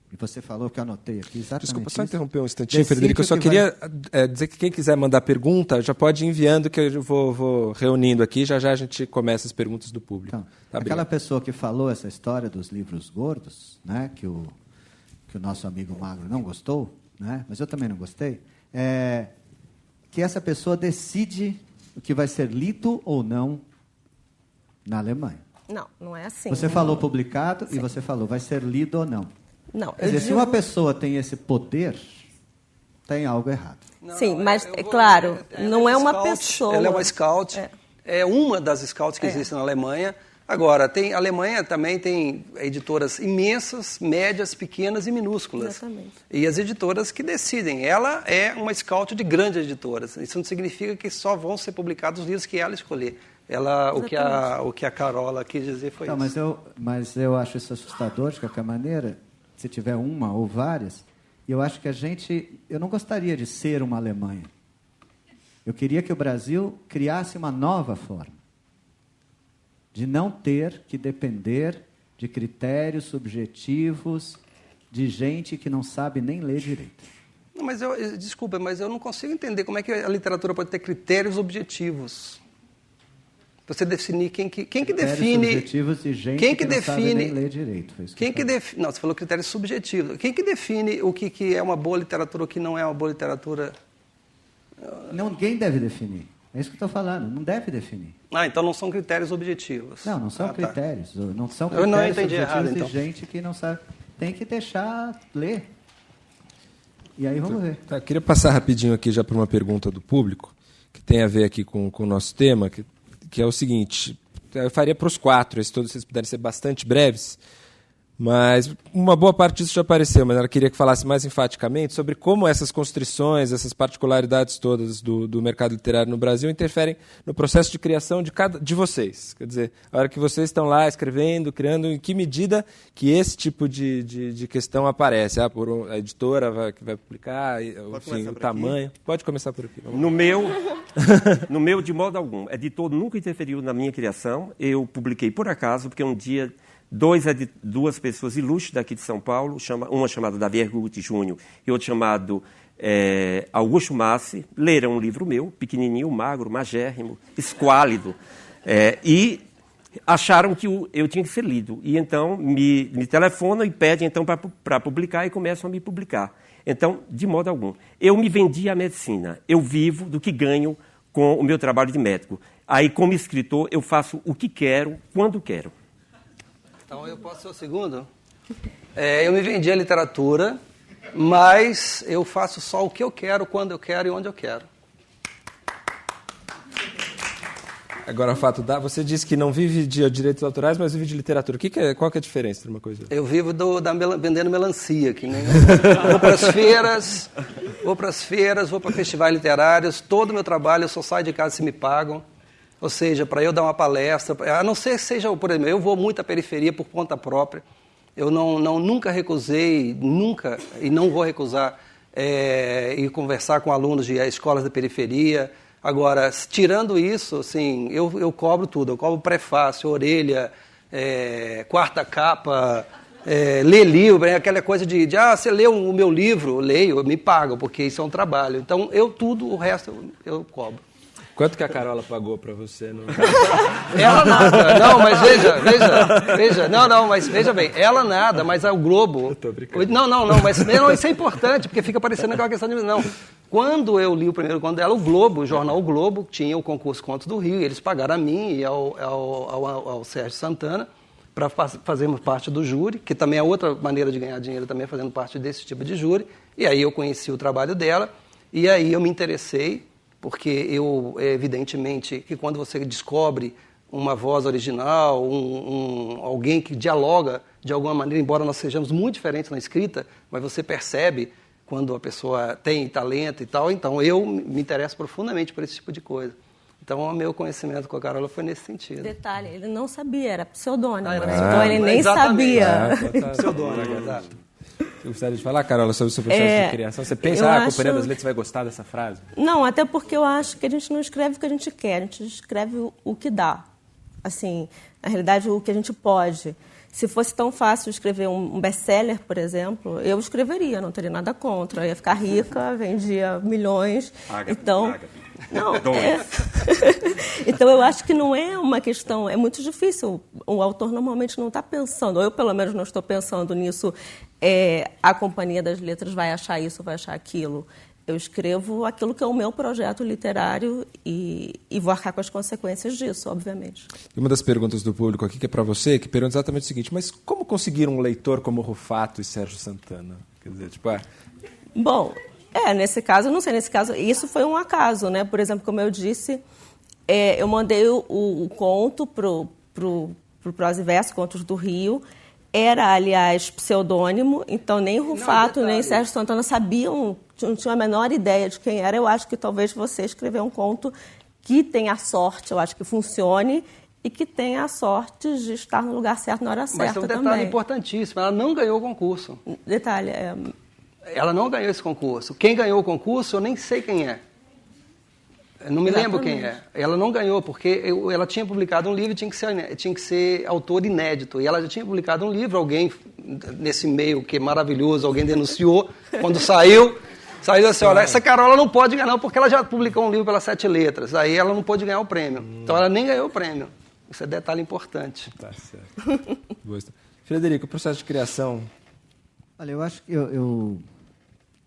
S3: E você falou que eu anotei aqui exatamente.
S2: Desculpa, só interromper um instantinho, Frederico. Eu só queria dizer que quem quiser mandar pergunta, já pode ir enviando, que eu vou reunindo aqui. Já a gente começa as perguntas do público.
S3: Então,
S2: tá,
S3: aquela pessoa que falou essa história dos livros gordos, né, que o nosso amigo Magro não gostou, né, mas eu também não gostei, que essa pessoa decide o que vai ser lido ou não na Alemanha.
S5: Não, não é assim.
S3: Você falou publicado e você falou vai ser lido ou não.
S5: Não,
S3: Quer dizer, se uma pessoa tem esse poder, tem algo errado.
S5: Sim, mas, claro, não é uma pessoa.
S4: Ela é uma scout, é uma das scouts que existem na Alemanha. Agora, a Alemanha também tem editoras imensas, médias, pequenas e minúsculas.
S5: Exatamente.
S4: E as editoras que decidem. Ela é uma scout de grandes editoras. Isso não significa que só vão ser publicados os livros que ela escolher. O que a Carola quis dizer foi isso.
S3: Mas eu acho isso assustador, de qualquer maneira, se tiver uma ou várias. E eu acho que eu não gostaria de ser uma Alemanha. Eu queria que o Brasil criasse uma nova forma de não ter que depender de critérios subjetivos de gente que não sabe nem ler direito.
S4: Não, desculpa, mas eu não consigo entender como é que a literatura pode ter critérios objetivos. Você definir quem que define...
S3: subjetivos de gente que não sabe nem ler direito. Foi isso que
S4: não, você falou critérios subjetivos. Quem que define o que é uma boa literatura ou o que não é uma boa literatura?
S3: Ninguém deve definir. É isso que eu estou falando. Não deve definir.
S4: Então não são critérios objetivos.
S3: Não são critérios.
S4: Tá.
S3: Não são critérios
S4: eu não entendi
S3: objetivos
S4: errado, então.
S3: de gente que não sabe. Tem que deixar ler. E aí vamos ver.
S2: Eu queria passar rapidinho aqui já para uma pergunta do público, que tem a ver aqui com o nosso tema, que é o seguinte, eu faria para os 4, se todos vocês puderem ser bastante breves, mas uma boa parte disso já apareceu, mas ela queria que falasse mais enfaticamente sobre como essas constrições, essas particularidades todas do mercado literário no Brasil interferem no processo de criação de vocês. Quer dizer, a hora que vocês estão lá escrevendo, criando, em que medida que esse tipo de questão aparece? Por a editora que vai publicar, enfim, o tamanho.
S6: Aqui?
S2: Pode começar por aqui.
S6: No meu, de modo algum. Editor nunca interferiu na minha criação. Eu publiquei por acaso, porque um dia... duas pessoas ilustres daqui de São Paulo, uma chamada Davi Erguti Júnior e outra chamado Augusto Massi, leram um livro meu, pequenininho, magro, magérrimo, esquálido, e acharam que eu tinha que ser lido. E então me telefonam e pedem então, para publicar e começam a me publicar. Então, de modo algum. Eu me vendi à medicina. Eu vivo do que ganho com o meu trabalho de médico. Aí, como escritor, eu faço o que quero, quando quero.
S4: Então, eu posso ser o segundo? Eu me vendi a literatura, mas eu faço só o que eu quero, quando eu quero e onde eu quero.
S2: Agora, Fato, você disse que não vive de direitos autorais, mas vive de literatura. Qual que é a diferença entre uma coisa e outra?
S4: Eu vivo vendendo melancia, que nem vou para as feiras, vou para festivais literários, todo o meu trabalho, eu só saio de casa se me pagam. Ou seja, para eu dar uma palestra, a não ser que seja, por exemplo, eu vou muito à periferia por conta própria. Eu nunca recusei, e não vou recusar, ir conversar com alunos de escolas da periferia. Agora, tirando isso, assim, eu cobro tudo. Eu cobro prefácio, orelha, quarta capa, ler livro, aquela coisa de você leu o meu livro? Eu leio, me pagam, porque isso é um trabalho. Então, o resto eu cobro.
S2: Quanto que a Carola pagou para você?
S4: Ela nada. Não, mas veja. Não, mas veja bem. Ela nada, mas o Globo...
S2: Eu tô brincando.
S4: Não, mas isso é importante, porque fica parecendo aquela questão de... Não. Quando eu li o primeiro conto dela, o jornal O Globo, tinha o concurso Contos do Rio, e eles pagaram a mim e ao Sérgio Santana para fazermos parte do júri, que também é outra maneira de ganhar dinheiro, também fazendo parte desse tipo de júri. E aí eu conheci o trabalho dela, e aí eu me interessei, porque evidentemente, que quando você descobre uma voz original, alguém que dialoga de alguma maneira, embora nós sejamos muito diferentes na escrita, mas você percebe quando a pessoa tem talento e tal, então eu me interesso profundamente por esse tipo de coisa. Então, o meu conhecimento com a Carola foi nesse sentido.
S5: Detalhe, ele não sabia, era pseudônimo,
S4: então
S5: ele nem sabia.
S4: Pseudônimo, exato.
S2: Você gostaria de falar, Carola, sobre o seu processo de criação? Você pensa, a Companhia das Letras vai gostar dessa frase?
S5: Não, até porque eu acho que a gente não escreve o que a gente quer, a gente escreve o que dá. Assim, na realidade, o que a gente pode. Se fosse tão fácil escrever um best-seller, por exemplo, eu escreveria, não teria nada contra. Eu ia ficar rica, vendia milhões. Então, então, eu acho que não é uma questão... É muito difícil. O autor normalmente não está pensando, ou eu, pelo menos, não estou pensando nisso. A Companhia das Letras vai achar isso, vai achar aquilo. Eu escrevo aquilo que é o meu projeto literário e vou arcar com as consequências disso, obviamente.
S2: E uma das perguntas do público aqui, que é para você, que pergunta exatamente o seguinte: mas como conseguir um leitor como Rufato e Sérgio Santana? Quer dizer, tipo...
S5: Bom, nesse caso, eu não sei, nesse caso, isso foi um acaso, né? Por exemplo, como eu disse, eu mandei o conto pro Prosa e Verso, Contos do Rio. Era, aliás, pseudônimo, então nem Rufato, nem Sérgio Santana sabiam, não tinham a menor ideia de quem era. Eu acho que talvez você escrever um conto que tenha a sorte, eu acho que funcione, e que tenha a sorte de estar no lugar certo na hora certa também.
S4: Mas tem um detalhe importantíssimo, ela não ganhou o concurso.
S5: Detalhe,
S4: Ela não ganhou esse concurso. Quem ganhou o concurso, eu nem sei quem é. Eu não me lembro quem é. Ela não ganhou, porque ela tinha publicado um livro e tinha que ser autor inédito. E ela já tinha publicado um livro, alguém, nesse meio que é maravilhoso, alguém denunciou, quando saiu assim, olha, essa Carola não pode ganhar, porque ela já publicou um livro pelas 7 letras. Aí ela não pôde ganhar o prêmio. Então ela nem ganhou o prêmio. Isso é detalhe importante.
S2: Tá certo. Frederico, o processo de criação...
S3: Olha, eu acho que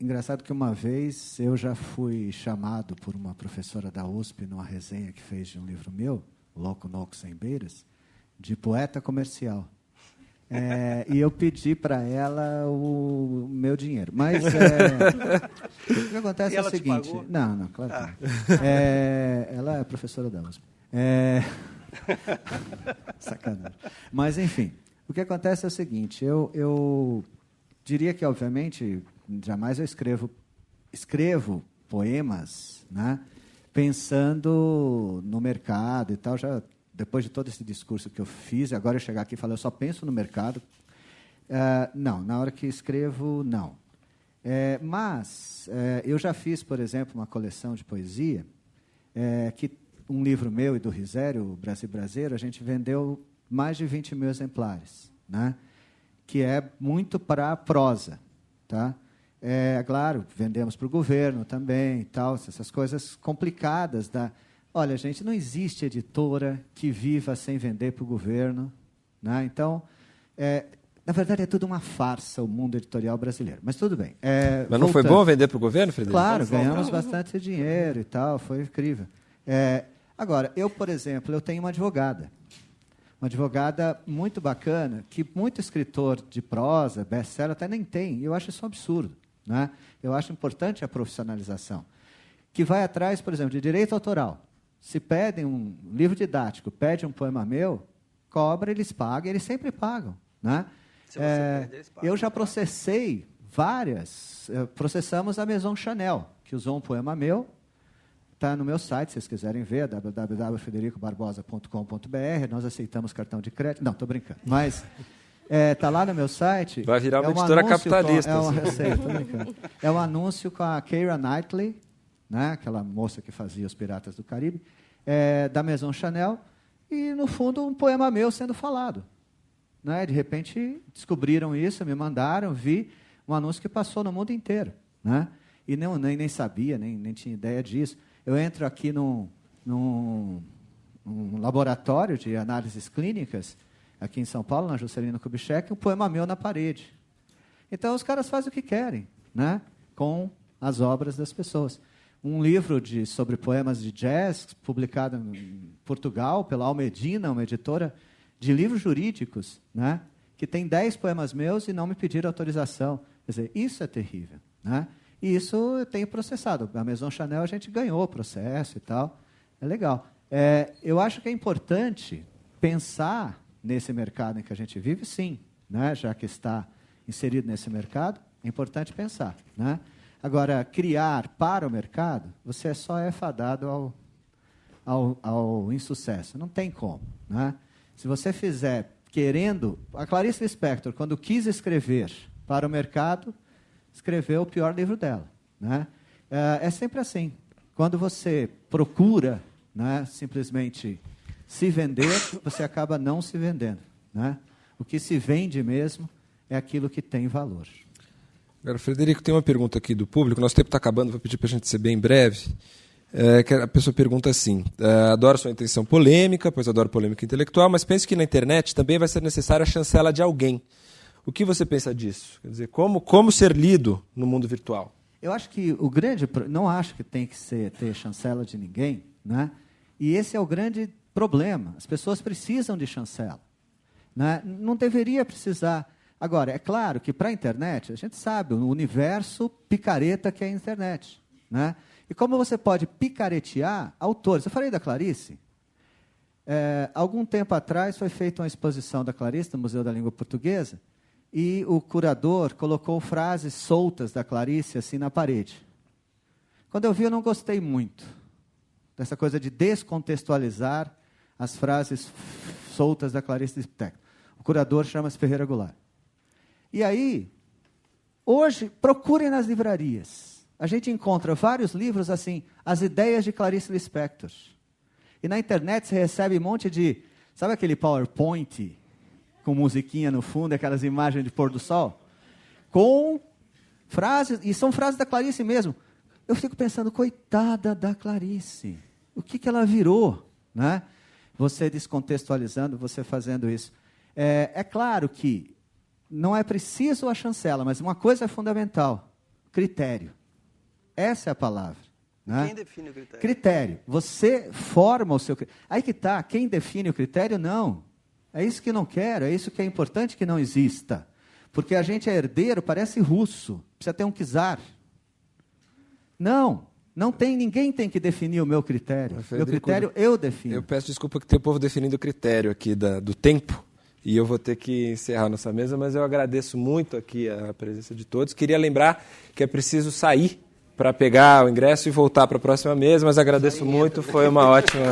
S3: engraçado que uma vez eu já fui chamado por uma professora da USP numa resenha que fez de um livro meu, Louco Noco Sem Beiras, de poeta comercial. E eu pedi para ela o meu dinheiro. Mas o que acontece é o seguinte... Não, claro que não. Ela é professora da USP. Sacanagem. Mas, enfim, o que acontece é o seguinte, eu diria que, obviamente... Jamais eu escrevo poemas, né, pensando no mercado e tal. Já depois de todo esse discurso que eu fiz, agora eu chegar aqui e falar, eu só penso no mercado. Não, na hora que escrevo, não. Mas eu já fiz, por exemplo, uma coleção de poesia, que um livro meu e do Risério, o Brasil Brasileiro, a gente vendeu mais de 20 mil exemplares, né, que é muito para prosa, tá? Claro, vendemos para o governo também, e tal, essas coisas complicadas. Olha, gente, não existe editora que viva sem vender para o governo, né? Então, na verdade, é tudo uma farsa o mundo editorial brasileiro. Mas tudo bem.
S2: Mas não foi bom vender para o governo, Frederico?
S3: Claro, ganhamos bastante dinheiro e tal, foi incrível. Agora, eu, por exemplo, eu tenho uma advogada muito bacana, que muito escritor de prosa, best-seller, até nem tem, e eu acho isso um absurdo. Né? Eu acho importante a profissionalização, que vai atrás, por exemplo, de direito autoral. Se pedem um livro didático, pede um poema meu, cobra, eles pagam, eles sempre pagam. Né? Se você pede, eles pagam. Eu já processei processamos a Maison Chanel, que usou um poema meu, está no meu site, se vocês quiserem ver, www.fredericobarbosa.com.br, nós aceitamos cartão de crédito. Não, estou brincando, mas... Está lá no meu site.
S2: Vai virar uma editora capitalista.
S3: É um anúncio com a Keira Knightley, né, aquela moça que fazia Os Piratas do Caribe, da Maison Chanel, e, no fundo, um poema meu sendo falado. Né? De repente, descobriram isso, me mandaram, vi um anúncio que passou no mundo inteiro. Né? E nem sabia, nem tinha ideia disso. Eu entro aqui num laboratório de análises clínicas, aqui em São Paulo, na Juscelino Kubitschek, um poema meu na parede. Então, os caras fazem o que querem, né, com as obras das pessoas. Um livro sobre poemas de jazz, publicado em Portugal, pela Almedina, uma editora de livros jurídicos, né, que tem 10 poemas meus e não me pediram autorização. Quer dizer, isso é terrível. Né? E isso eu tenho processado. A Maison Chanel, a gente ganhou o processo e tal. É legal. Eu acho que é importante pensar nesse mercado em que a gente vive, sim, né? Já que está inserido nesse mercado, é importante pensar. Né? Agora, criar para o mercado, você só é fadado ao insucesso. Não tem como. Né? Se você fizer querendo... A Clarice Lispector, quando quis escrever para o mercado, escreveu o pior livro dela. Né? É sempre assim. Quando você procura, né, simplesmente... se vender, você acaba não se vendendo. Né? O que se vende mesmo é aquilo que tem valor.
S2: Agora, Frederico, tem uma pergunta aqui do público. Nosso tempo está acabando, vou pedir para a gente ser bem breve. Que a pessoa pergunta assim: adoro sua intenção polêmica, pois adoro polêmica intelectual, mas penso que na internet também vai ser necessária a chancela de alguém. O que você pensa disso? Quer dizer, como ser lido no mundo virtual?
S3: Eu acho que o grande... Não acho que tem que ter chancela de ninguém, né? E esse é o grande problema. As pessoas precisam de chancela, né? Não deveria precisar. Agora, é claro que para a internet, a gente sabe o universo picareta que é a internet, né? E como você pode picaretear autores. Eu falei da Clarice. Algum tempo atrás foi feita uma exposição da Clarice no Museu da Língua Portuguesa e o curador colocou frases soltas da Clarice assim na parede. Quando eu vi, eu não gostei muito dessa coisa de descontextualizar as frases soltas da Clarice Lispector. O curador chama-se Ferreira Goulart. E aí, hoje, procurem nas livrarias. A gente encontra vários livros assim, As Ideias de Clarice Lispector. E na internet você recebe um monte de... Sabe aquele PowerPoint com musiquinha no fundo, aquelas imagens de pôr do sol? Com frases, e são frases da Clarice mesmo. Eu fico pensando, coitada da Clarice. O que ela virou, né? Você descontextualizando, você fazendo isso. É claro que não é preciso a chancela, mas uma coisa é fundamental. Critério. Essa é a palavra. Né?
S4: Quem define o critério?
S3: Critério. Você forma o seu critério. Aí que está, quem define o critério, não. É isso que não quero, é isso que é importante que não exista. Porque a gente é herdeiro, parece russo. Precisa ter um czar. Não tem, ninguém tem que definir o meu critério. Meu critério eu defino.
S2: Eu peço desculpa que tem o povo definindo o critério aqui do tempo. E eu vou ter que encerrar nossa mesa, mas eu agradeço muito aqui a presença de todos. Queria lembrar que é preciso sair para pegar o ingresso e voltar para a próxima mesa, mas agradeço muito, foi uma ótima...